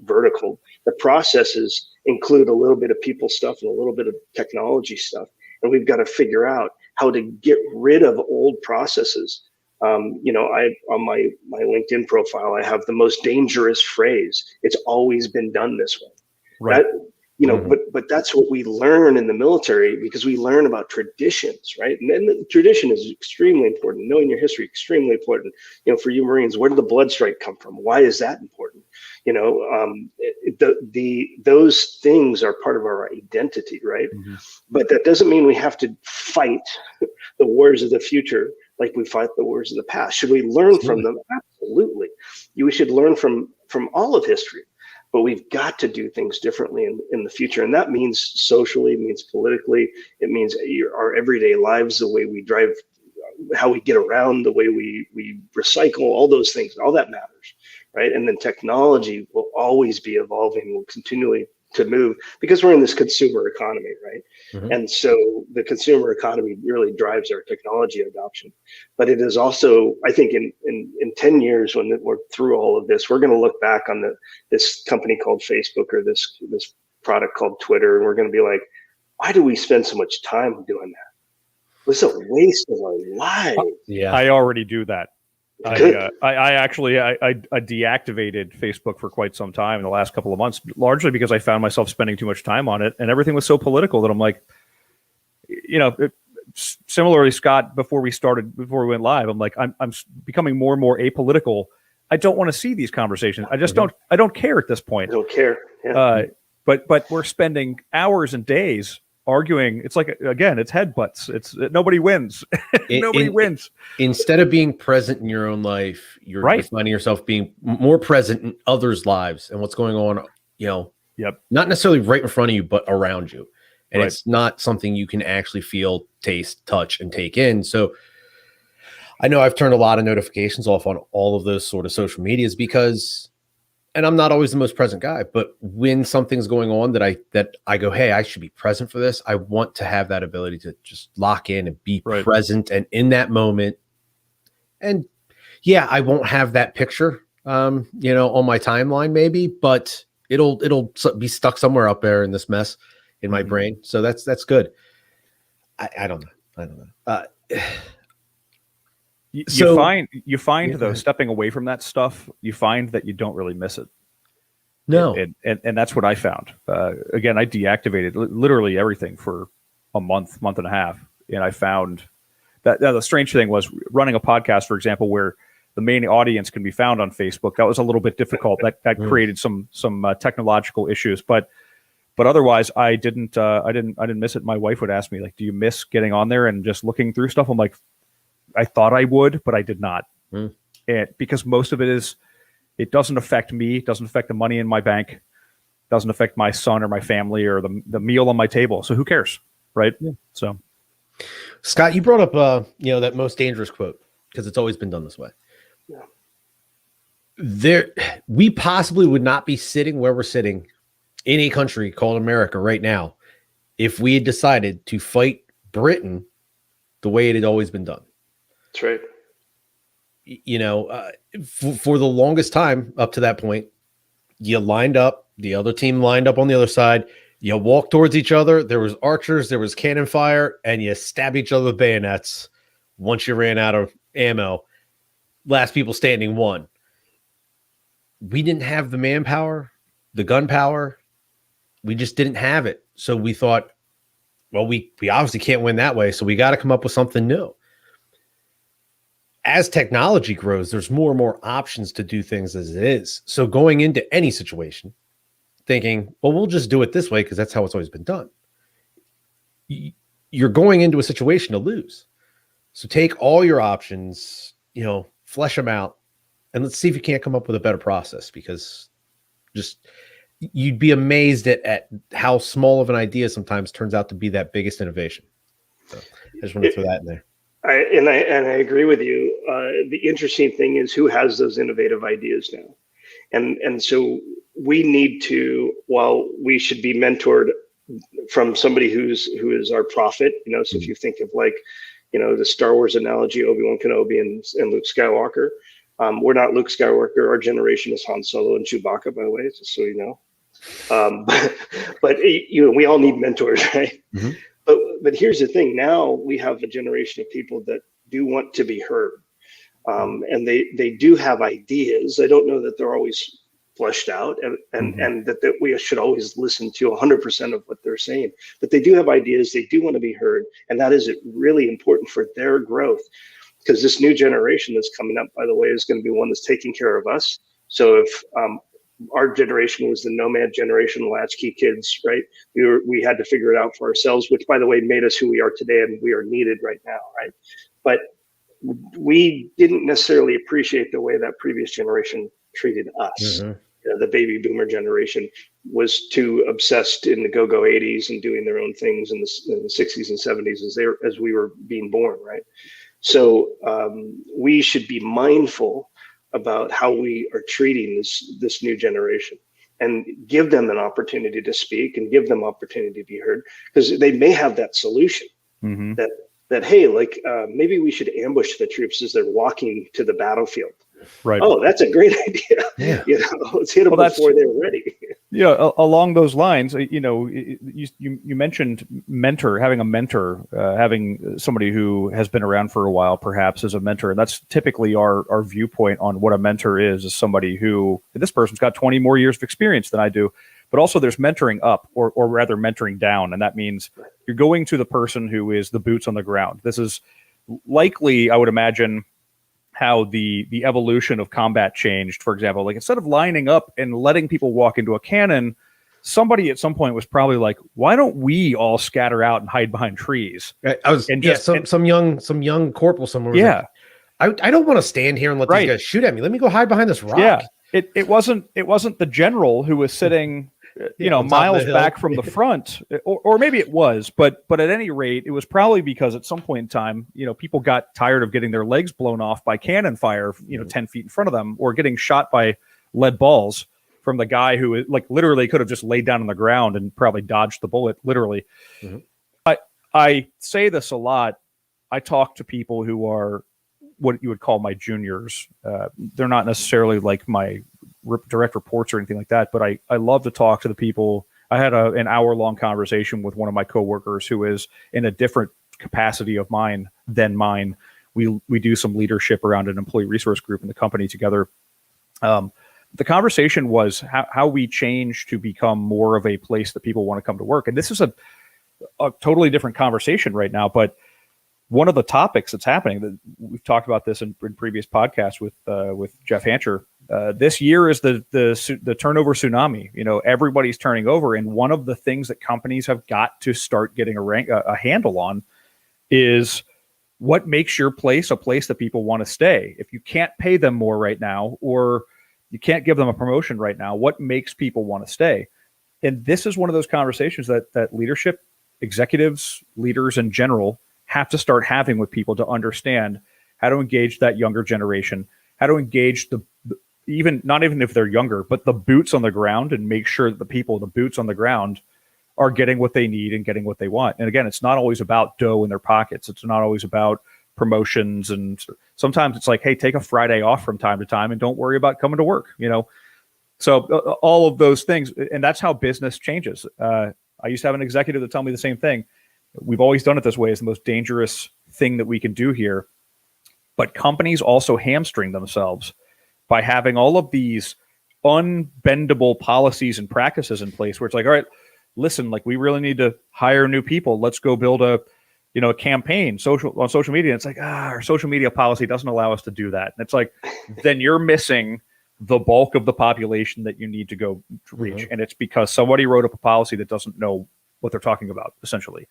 C: vertical. The processes include a little bit of people stuff and a little bit of technology stuff. And we've got to figure out how to get rid of old processes. On my LinkedIn profile, I have the most dangerous phrase. It's always been done this way. Right. But that's what we learn in the military, because we learn about traditions, right? And then the tradition is extremely important. Knowing your history, extremely important. For you Marines, where did the blood strike come from? Why is that important? Those things are part of our identity, right? But that doesn't mean we have to fight the wars of the future like we fight the wars of the past. Should we learn from them? Absolutely. We should learn from all of history. But we've got to do things differently in the future. And that means socially, it means politically, it means our everyday lives, the way we drive, how we get around, the way we recycle, all those things, all that matters, right? And then technology will always be evolving, will continually to move, because we're in this consumer economy, right?
A: Mhm.
C: And so the consumer economy really drives our technology adoption. But it is also, I think, in 10 years, when we're through all of this, we're going to look back on this company called Facebook, or this product called Twitter, and we're going to be like, why do we spend so much time doing that? It was a waste of our lives.
A: Yeah.
B: I already do that.
C: Good.
B: I actually deactivated Facebook for quite some time in the last couple of months, largely because I found myself spending too much time on it, and everything was so political that I'm like, similarly, Scott, before we went live, I'm like, I'm becoming more and more apolitical. I don't want to see these conversations. I just I don't care at this point.
C: I don't care. Yeah.
B: But we're spending hours and days arguing. It's like, again, it's headbutts. Nobody wins. Nobody wins.
A: Instead of being present in your own life, you're finding yourself being more present in others' lives and what's going on, not necessarily right in front of you, but around you. And it's not something you can actually feel, taste, touch, and take in. So I know I've turned a lot of notifications off on all of those sort of social medias because, and I'm not always the most present guy, but when something's going on that I go, hey, I should be present for this. I want to have that ability to just lock in and be present and in that moment. And yeah, I won't have that picture, on my timeline maybe, but it'll be stuck somewhere up there in this mess in my brain. So that's good. I don't know.
B: You find though, stepping away from that stuff, you find that you don't really miss it.
A: No.
B: And that's what I found. Again, I deactivated literally everything for a month and a half. And I found that the strange thing was running a podcast, for example, where the main audience can be found on Facebook. That was a little bit difficult. That created some technological issues, but otherwise I didn't miss it. My wife would ask me, like, do you miss getting on there and just looking through stuff? I'm like, I thought I would, but I did not. And because most of it doesn't affect me. It doesn't affect the money in my bank. It doesn't affect my son or my family or the meal on my table. So who cares? Right. Yeah. So
A: Scott, you brought up, that most dangerous quote, because it's always been done this way.
C: Yeah.
A: We possibly would not be sitting where we're sitting in a country called America right now if we had decided to fight Britain the way it had always been done.
C: That's right.
A: For the longest time up to that point, you lined up, the other team lined up on the other side, you walked towards each other, there was archers, there was cannon fire, and you stabbed each other with bayonets once you ran out of ammo. Last people standing won. We didn't have the manpower, the gunpowder. We just didn't have it. So we thought, well, we obviously can't win that way, so we got to come up with something new. As technology grows, there's more and more options to do things as it is. So going into any situation, thinking, well, we'll just do it this way because that's how it's always been done. You're going into a situation to lose. So take all your options, flesh them out, and let's see if you can't come up with a better process, because you'd be amazed at how small of an idea sometimes turns out to be that biggest innovation. So I just want to throw that in there.
C: I agree with you. The interesting thing is who has those innovative ideas now, and so we need to. While we should be mentored from somebody who is our prophet, So if you think of the Star Wars analogy, Obi-Wan Kenobi and Luke Skywalker, we're not Luke Skywalker. Our generation is Han Solo and Chewbacca, by the way, just so you know. But we all need mentors, right?
A: Mm-hmm.
C: But here's the thing. Now we have a generation of people that do want to be heard. And they do have ideas. I don't know that they're always fleshed out and that we should always listen to 100% of what they're saying. But they do have ideas. They do want to be heard. And that is really important for their growth, because this new generation that's coming up, by the way, is going to be one that's taking care of us. So if our generation was the nomad generation, latchkey kids, right? We had to figure it out for ourselves, which, by the way, made us who we are today, and we are needed right now, right? But we didn't necessarily appreciate the way that previous generation treated us.
A: Mm-hmm.
C: The baby boomer generation was too obsessed in the go-go 80s and doing their own things in the 60s and 70s as we were being born, right? So we should be mindful about how we are treating this new generation. and give them an opportunity to speak and give them opportunity to be heard, because they may have that solution that hey, like maybe we should ambush the troops as they're walking to the battlefield.
B: Right.
C: Oh, that's a great idea.
A: Yeah.
C: Let's hit them before they're ready.
B: Yeah, along those lines, you mentioned having a mentor, having somebody who has been around for a while, perhaps as a mentor. And that's typically our viewpoint on what a mentor is somebody who, this person's got 20 more years of experience than I do. But also there's mentoring up, or rather mentoring down. And that means you're going to the person who is the boots on the ground. This is likely, I would imagine, how the evolution of combat changed. For example, like instead of lining up and letting people walk into a cannon, somebody at some point was probably like, why don't we all scatter out and hide behind trees?
A: Some young corporal somewhere was like, I don't want to stand here and let these guys shoot at me. Let me go hide behind this rock.
B: Yeah. It wasn't the general who was sitting miles back from the front, or maybe it was, but at any rate, it was probably because at some point in time, people got tired of getting their legs blown off by cannon fire, 10 feet in front of them, or getting shot by lead balls from the guy who like literally could have just laid down on the ground and probably dodged the bullet, literally. I say this a lot. I talk to people who are what you would call my juniors. They're not necessarily like my direct reports or anything like that, but I love to talk to the people. I had an hour-long conversation with one of my coworkers who is in a different capacity of mine than mine. We do some leadership around an employee resource group in the company together. The conversation was how we change to become more of a place that people want to come to work. And this is a totally different conversation right now, but one of the topics that's happening, that we've talked about this in previous podcasts with Jeff Hancher. This year is the turnover tsunami. Everybody's turning over, and one of the things that companies have got to start getting a handle on is what makes your place a place that people want to stay. If you can't pay them more right now, or you can't give them a promotion right now, what makes people want to stay? And this is one of those conversations that leadership, executives, leaders in general, have to start having with people to understand how to engage that younger generation, how to engage not even if they're younger, but the boots on the ground, and make sure that the boots on the ground are getting what they need and getting what they want. And again, it's not always about dough in their pockets. It's not always about promotions. And sometimes it's like, hey, take a Friday off from time to time and don't worry about coming to work, So all of those things, and that's how business changes. I used to have an executive that tell me the same thing. We've always done it this way. It's the most dangerous thing that we can do here. But companies also hamstring themselves by having all of these unbendable policies and practices in place where it's like, all right, listen, like we really need to hire new people. Let's go build a campaign on social media. And it's like, our social media policy doesn't allow us to do that. And it's like, then you're missing the bulk of the population that you need to go reach. And it's because somebody wrote up a policy that doesn't know what they're talking about, essentially.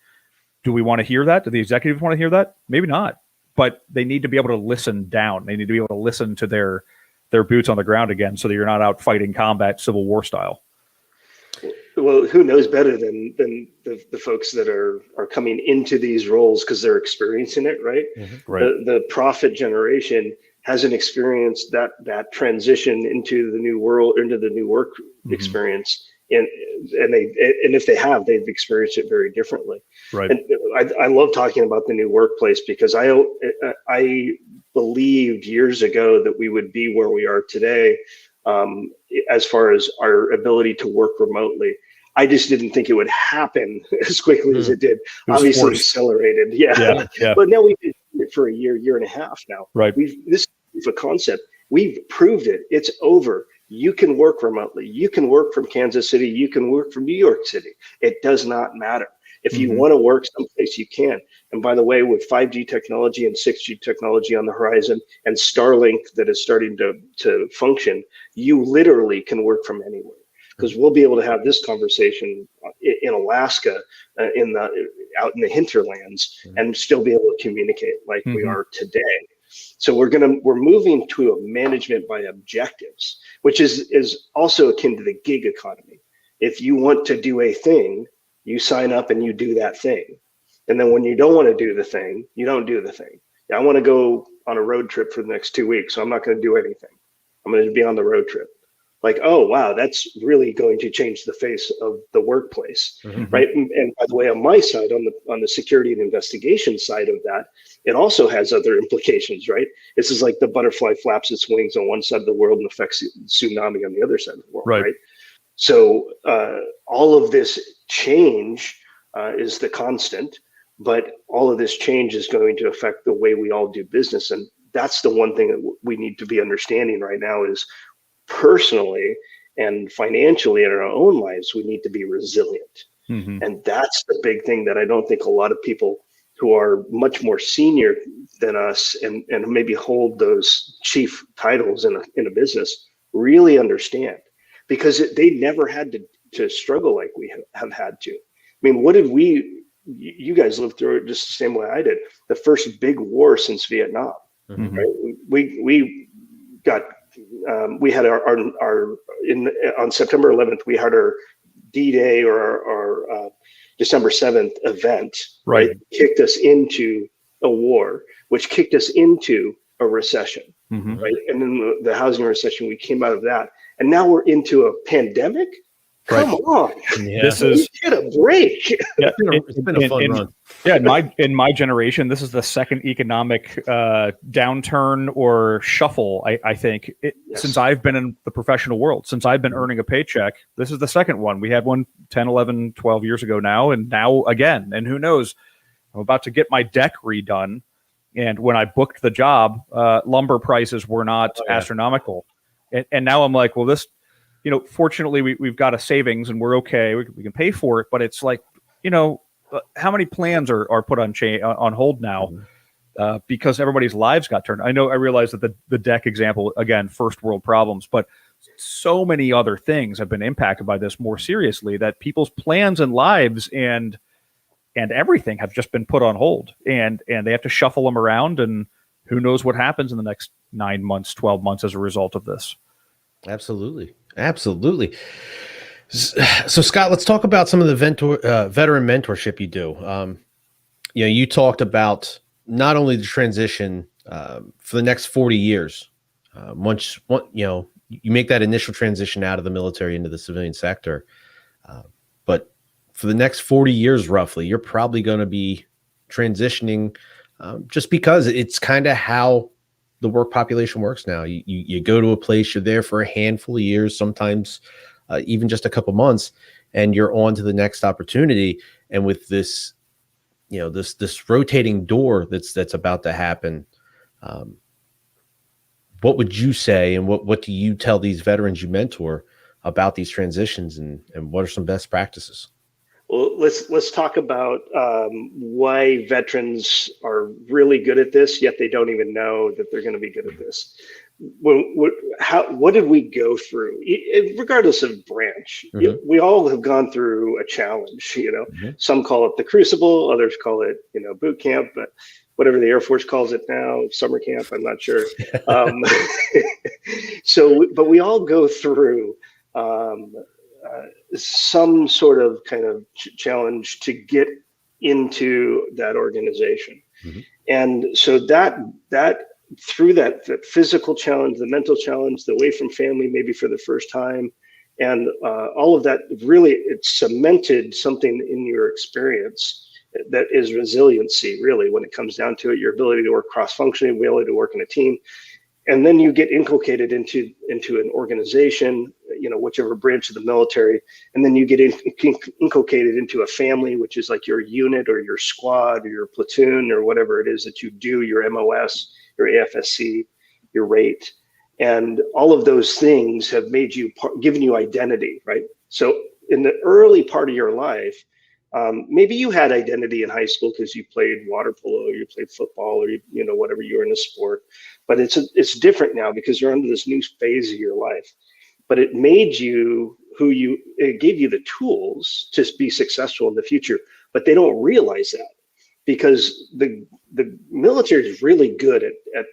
B: Do we want to hear that? Do the executives want to hear that? Maybe not. But they need to be able to listen down. They need to be able to listen to their boots on the ground again, so that you're not out fighting combat Civil War style.
C: Well, who knows better than the folks that are coming into these roles because they're experiencing it, right?
B: Right.
C: The prophet generation hasn't experienced that transition into the new world, into the new work experience. And if they have, they've experienced it very differently.
B: Right.
C: And I love talking about the new workplace, because I believed years ago that we would be where we are today, as far as our ability to work remotely. I just didn't think it would happen as quickly as it did. Obviously accelerated. Yeah. But now we've been doing it for a year and a half now.
B: Right.
C: This is a concept. We've proved it. It's over. You can work remotely. You can work from Kansas City. You can work from New York City. It does not matter. If you want to work someplace, you can. And by the way, with 5G technology and 6G technology on the horizon, and Starlink that is starting to function, you literally can work from anywhere. Because we'll be able to have this conversation in Alaska, out in the hinterlands, and still be able to communicate like we are today. So we're moving to a management by objectives, which is also akin to the gig economy. If you want to do a thing, you sign up and you do that thing. And then when you don't want to do the thing, you don't do the thing. I want to go on a road trip for the next 2 weeks, so I'm not going to do anything. I'm going to be on the road trip. like, oh, wow, that's really going to change the face of the workplace, right? And by the way, on my side, on the security and investigation side of that, it also has other implications, right? This is like the butterfly flaps its wings on one side of the world and affects tsunami on the other side of the world, right? So all of this change is the constant, but all of this change is going to affect the way we all do business. And that's the one thing that we need to be understanding right now is personally and financially in our own lives, we need to be resilient. And that's the big thing that I don't think a lot of people who are much more senior than us and maybe hold those chief titles in a business really understand, because they never had to struggle like we have had to. I mean, what did you guys lived through it just the same way I did. The first big war since Vietnam, right? We got, we had on September 11th, we had our D-Day or our December 7th event, right? Kicked us into a war, which kicked us into a recession, right? And then the housing recession, we came out of that. And now we're into a pandemic. Come on,
B: this is
C: get a break.
A: It's been a fun run.
B: In my generation, this is the second economic downturn or shuffle. I think since I've been in the professional world, since I've been earning a paycheck, this is the second one. We had one 10, 11, 12 years ago now, and now again. And who knows? I'm about to get my deck redone, and when I booked the job, lumber prices were not astronomical, and now I'm like, well, this. Fortunately, we've got a savings and we're okay. We can pay for it, but it's like, how many plans are put on hold now because everybody's lives got turned. I realize that the deck example, again, first world problems, but so many other things have been impacted by this more seriously, that people's plans and lives and everything have just been put on hold, and they have to shuffle them around, and who knows what happens in the next 9 months, 12 months as a result of this.
A: Absolutely. So Scott, let's talk about some of the veteran mentorship you do. You talked about not only the transition for the next 40 years. Once you make that initial transition out of the military into the civilian sector, but for the next 40 years, roughly, you're probably going to be transitioning just because it's kind of how the work population works now. You go to a place, you're there for a handful of years, sometimes even just a couple months, and you're on to the next opportunity. And with this, this rotating door that's about to happen, what would you say, and what do you tell these veterans you mentor about these transitions, and what are some best practices?
C: Well, let's talk about why veterans are really good at this, yet they don't even know that they're going to be good at this. What did we go through? Regardless of branch, we all have gone through a challenge. Some call it the crucible, others call it boot camp, but whatever the Air Force calls it now, summer camp. I'm not sure. But we all go through. Some sort of kind of challenge to get into that organization. And so that through that physical challenge, the mental challenge, the away from family, maybe for the first time, and all of that, really, it cemented something in your experience that is resiliency, really, when it comes down to it, your ability to work cross-functioning, ability to work in a team. And then you get inculcated into an organization, whichever branch of the military, and then you get inculcated into a family, which is like your unit or your squad or your platoon or whatever it is that you do, your MOS, your AFSC, your rate. And all of those things have made you, given you identity, right? So in the early part of your life, maybe you had identity in high school because you played water polo, or you played football, or whatever you were in a sport. But it's different now because you're under this new phase of your life. But it made you it gave you the tools to be successful in the future. But they don't realize that, because the military is really good at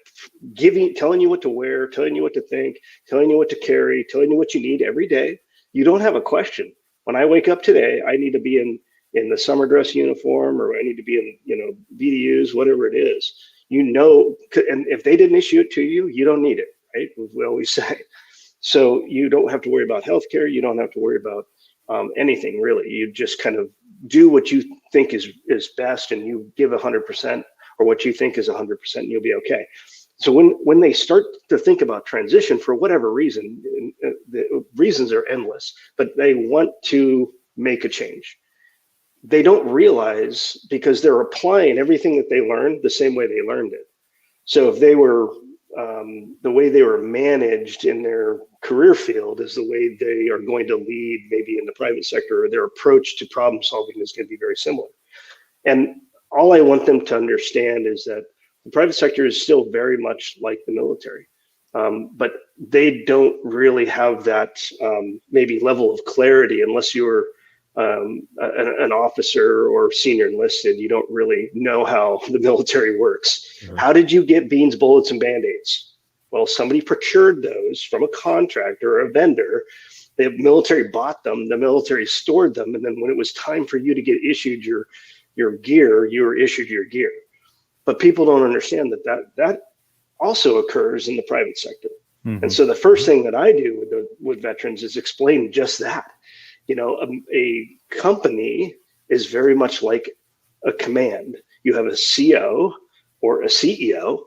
C: telling you what to wear, telling you what to think, telling you what to carry, telling you what you need every day. You don't have a question. When I wake up today, I need to be in the summer dress uniform, or I need to be in, BDUs, whatever it is, and if they didn't issue it to you, you don't need it, right? We always say. So you don't have to worry about healthcare. You don't have to worry about anything really. You just kind of do what you think is best, and you give 100%, or what you think is 100%, and you'll be okay. So when they start to think about transition, for whatever reason, the reasons are endless, but they want to make a change. They don't realize, because they're applying everything that they learned the same way they learned it. So if they were the way they were managed in their career field is the way they are going to lead maybe in the private sector, or their approach to problem solving is going to be very similar. And all I want them to understand is that the private sector is still very much like the military, but they don't really have that maybe level of clarity unless you're an officer or senior enlisted. You don't really know how the military works. Mm-hmm. How did you get beans, bullets, and Band-Aids? Well, somebody procured those from a contractor or a vendor. The military bought them, the military stored them, and then when it was time for you to get issued your gear, you were issued your gear. But people don't understand that also occurs in the private sector. Mm-hmm. And so the first thing that I do with veterans is explain just that. You know, a company is very much like a command. You have a CO or a CEO,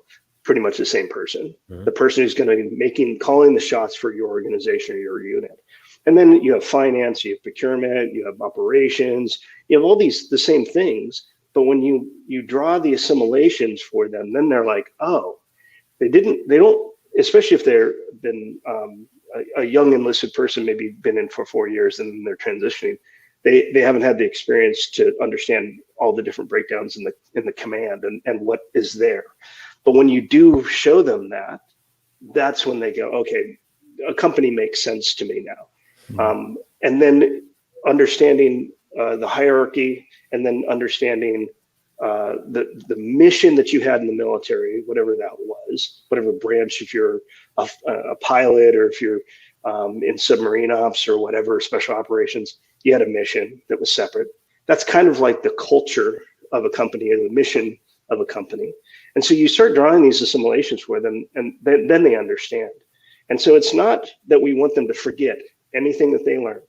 C: pretty much the same person, mm-hmm. the person who's going to be calling the shots for your organization or your unit. And then you have finance, you have procurement, you have operations, you have all the same things. But when you draw the assimilations for them, then they're like, oh, they don't, especially if they've been a young enlisted person, maybe been in for 4 years and they're transitioning. They haven't had the experience to understand all the different breakdowns in the command and what is there. But when you do show them that, that's when they go, okay, a company makes sense to me now. Mm-hmm. And then understanding the hierarchy, and then understanding the mission that you had in the military, whatever that was, whatever branch, if you're a pilot, or if you're in submarine ops or whatever, special operations, you had a mission that was separate. That's kind of like the culture of a company, or the mission of a company. And so you start drawing these assimilations for them, and then they understand. And so it's not that we want them to forget anything that they learned.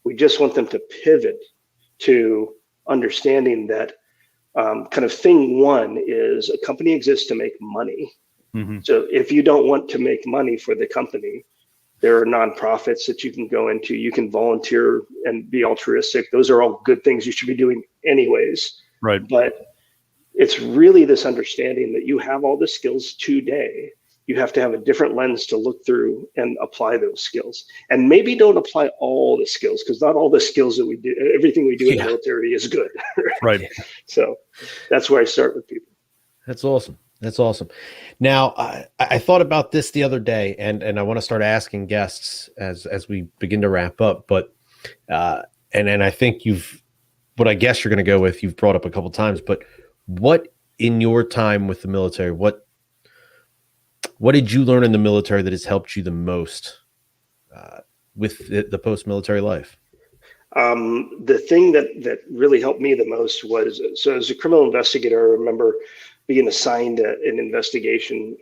C: We just want them to pivot to understanding that kind of thing one is a company exists to make money. Mm-hmm. So if you don't want to make money for the company, there are nonprofits that you can go into. You can volunteer and be altruistic. Those are all good things you should be doing anyways.
B: Right.
C: But it's really this understanding that you have all the skills today. You have to have a different lens to look through and apply those skills. And maybe don't apply all the skills, because not all the skills that we do, everything we do in the military is good.
B: Right.
C: So that's where I start with people.
A: That's awesome. That's awesome. Now, I thought about this the other day, and I want to start asking guests as we begin to wrap up. But and I think what I guess you're going to go with, you've brought up a couple of times. But what in your time with the military, what did you learn in the military that has helped you the most with the post-military life?
C: The thing that really helped me the most was, so as a criminal investigator, I remember being assigned an investigation.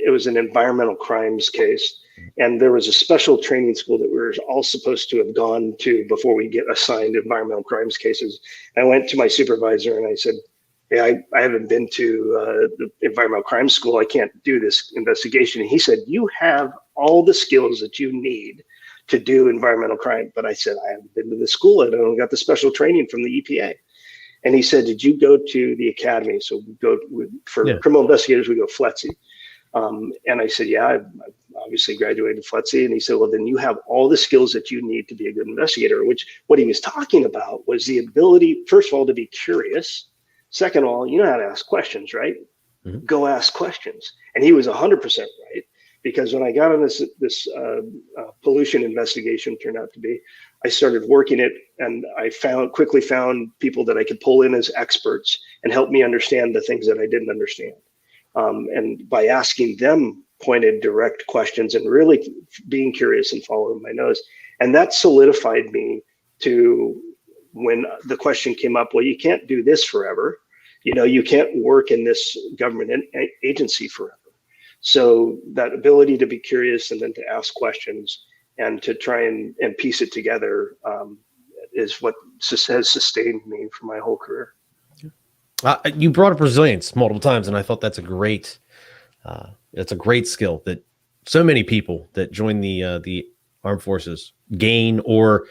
C: It was an environmental crimes case, and there was a special training school that we were all supposed to have gone to before we get assigned environmental crimes cases. And I went to my supervisor and I said, hey, I haven't been to the environmental crime school. I can't do this investigation. And he said, you have all the skills that you need to do environmental crime. But I said, I haven't been to the school. I only got the special training from the EPA. And he said, did you go to the academy? So we go for criminal investigators, we go FLETC. And I said, yeah, I've obviously graduated FLETC. And he said, well, then you have all the skills that you need to be a good investigator, which what he was talking about was the ability, first of all, to be curious. Second of all, you know how to ask questions, right? Mm-hmm. Go ask questions. And he was 100% right, because when I got on this pollution investigation, turned out to be, I started working it, and I quickly found people that I could pull in as experts and help me understand the things that I didn't understand. And by asking them pointed, direct questions and really being curious and following my nose, and that solidified me to when the question came up, well, you can't do this forever. You know, you can't work in this government agency forever. So that ability to be curious and then to ask questions and to try and piece it together is what has sustained me for my whole career.
A: You brought up resilience multiple times, and I thought that's a great skill that so many people that join the armed forces gain or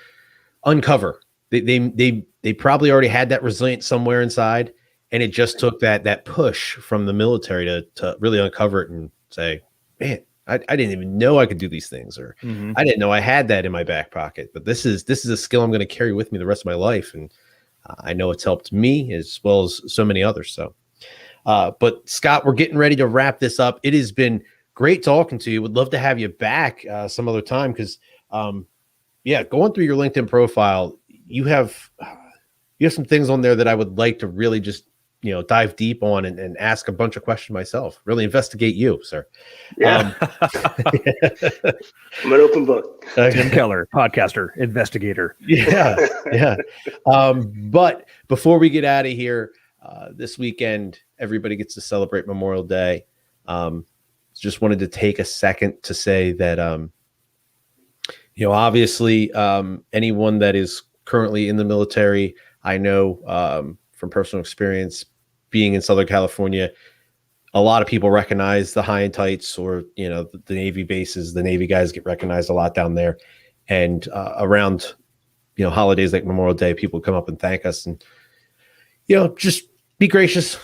A: uncover. They probably already had that resilience somewhere inside, and it just took that push from the military to really uncover it and say, man, I didn't even know I could do these things, or I didn't know I had that in my back pocket. But this is a skill I'm going to carry with me the rest of my life, and I know it's helped me as well as so many others. So, but Scott, we're getting ready to wrap this up. It has been great talking to you. Would love to have you back some other time because, going through your LinkedIn profile, you have some things on there that I would like to really just dive deep on and ask a bunch of questions myself. Really investigate you, sir.
C: Yeah, I'm an open book.
B: Tim Keller, podcaster, investigator.
A: Yeah. But before we get out of here, this weekend everybody gets to celebrate Memorial Day. Just wanted to take a second to say that obviously anyone that is currently in the military, I know from personal experience being in Southern California, a lot of people recognize the high and tights or the Navy bases. The Navy guys get recognized a lot down there, and around holidays like Memorial Day, people come up and thank us, and just be gracious,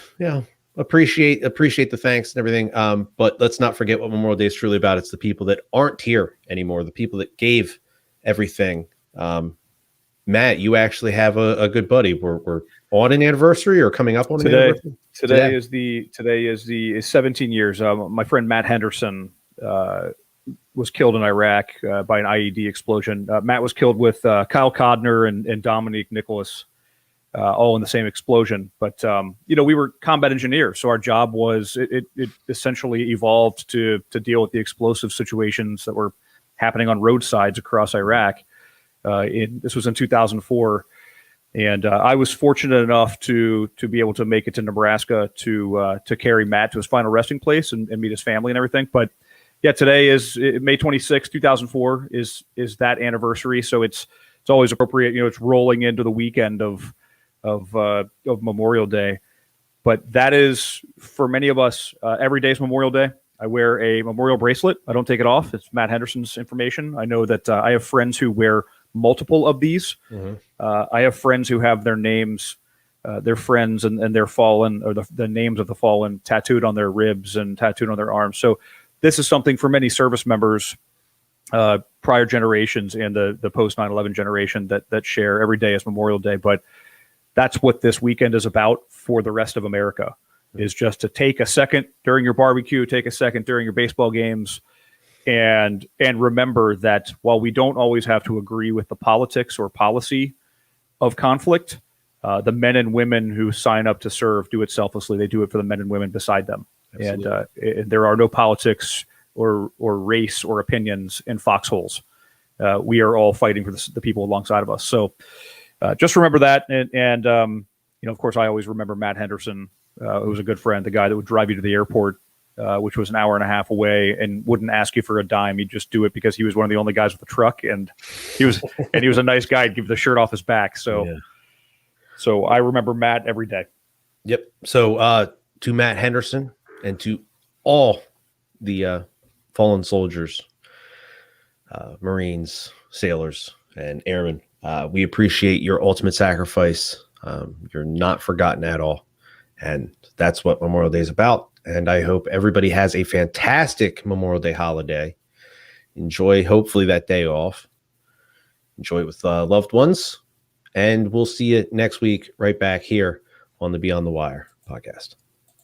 A: appreciate the thanks and everything. But let's not forget what Memorial Day is truly about. It's the people that aren't here anymore, the people that gave everything. Matt, you actually have a good buddy. We're on an anniversary or coming up on an anniversary.
B: Today is 17 years. My friend Matt Henderson was killed in Iraq by an IED explosion. Matt was killed with Kyle Codner and Dominique Nicholas, all in the same explosion. But we were combat engineers, so our job was it essentially evolved to deal with the explosive situations that were happening on roadsides across Iraq. This was in 2004. And I was fortunate enough to be able to make it to Nebraska to carry Matt to his final resting place and meet his family and everything. But yeah, today is May 26, 2004 is that anniversary. So it's always appropriate. It's rolling into the weekend of Memorial Day. But that is, for many of us, every day is Memorial Day. I wear a memorial bracelet. I don't take it off. It's Matt Henderson's information. I know that I have friends who wear multiple of these. I have friends who have their names, their friends and their fallen, or the names of the fallen tattooed on their ribs and tattooed on their arms. So this is something for many service members, prior generations and the post 9/11 generation that share every day as Memorial Day. But that's what this weekend is about for the rest of America, is just to take a second during your barbecue, take a second during your baseball games, and remember that while we don't always have to agree with the politics or policy of conflict, the men and women who sign up to serve do it selflessly. They do it for the men and women beside them. Absolutely. And there are no politics or race or opinions in foxholes. We are all fighting for the people alongside of us. So just remember that. And of course, I always remember Matt Henderson, who was a good friend, the guy that would drive you to the airport, which was an hour and a half away, and wouldn't ask you for a dime. He'd just do it because he was one of the only guys with a truck, and he was a nice guy. He'd give the shirt off his back. So I remember Matt every day.
A: Yep. So to Matt Henderson and to all the fallen soldiers, Marines, sailors, and airmen, we appreciate your ultimate sacrifice. You're not forgotten at all. And that's what Memorial Day is about. And I hope everybody has a fantastic Memorial Day holiday. Enjoy, hopefully, that day off. Enjoy it with loved ones. And we'll see you next week right back here on the Beyond the Wire podcast.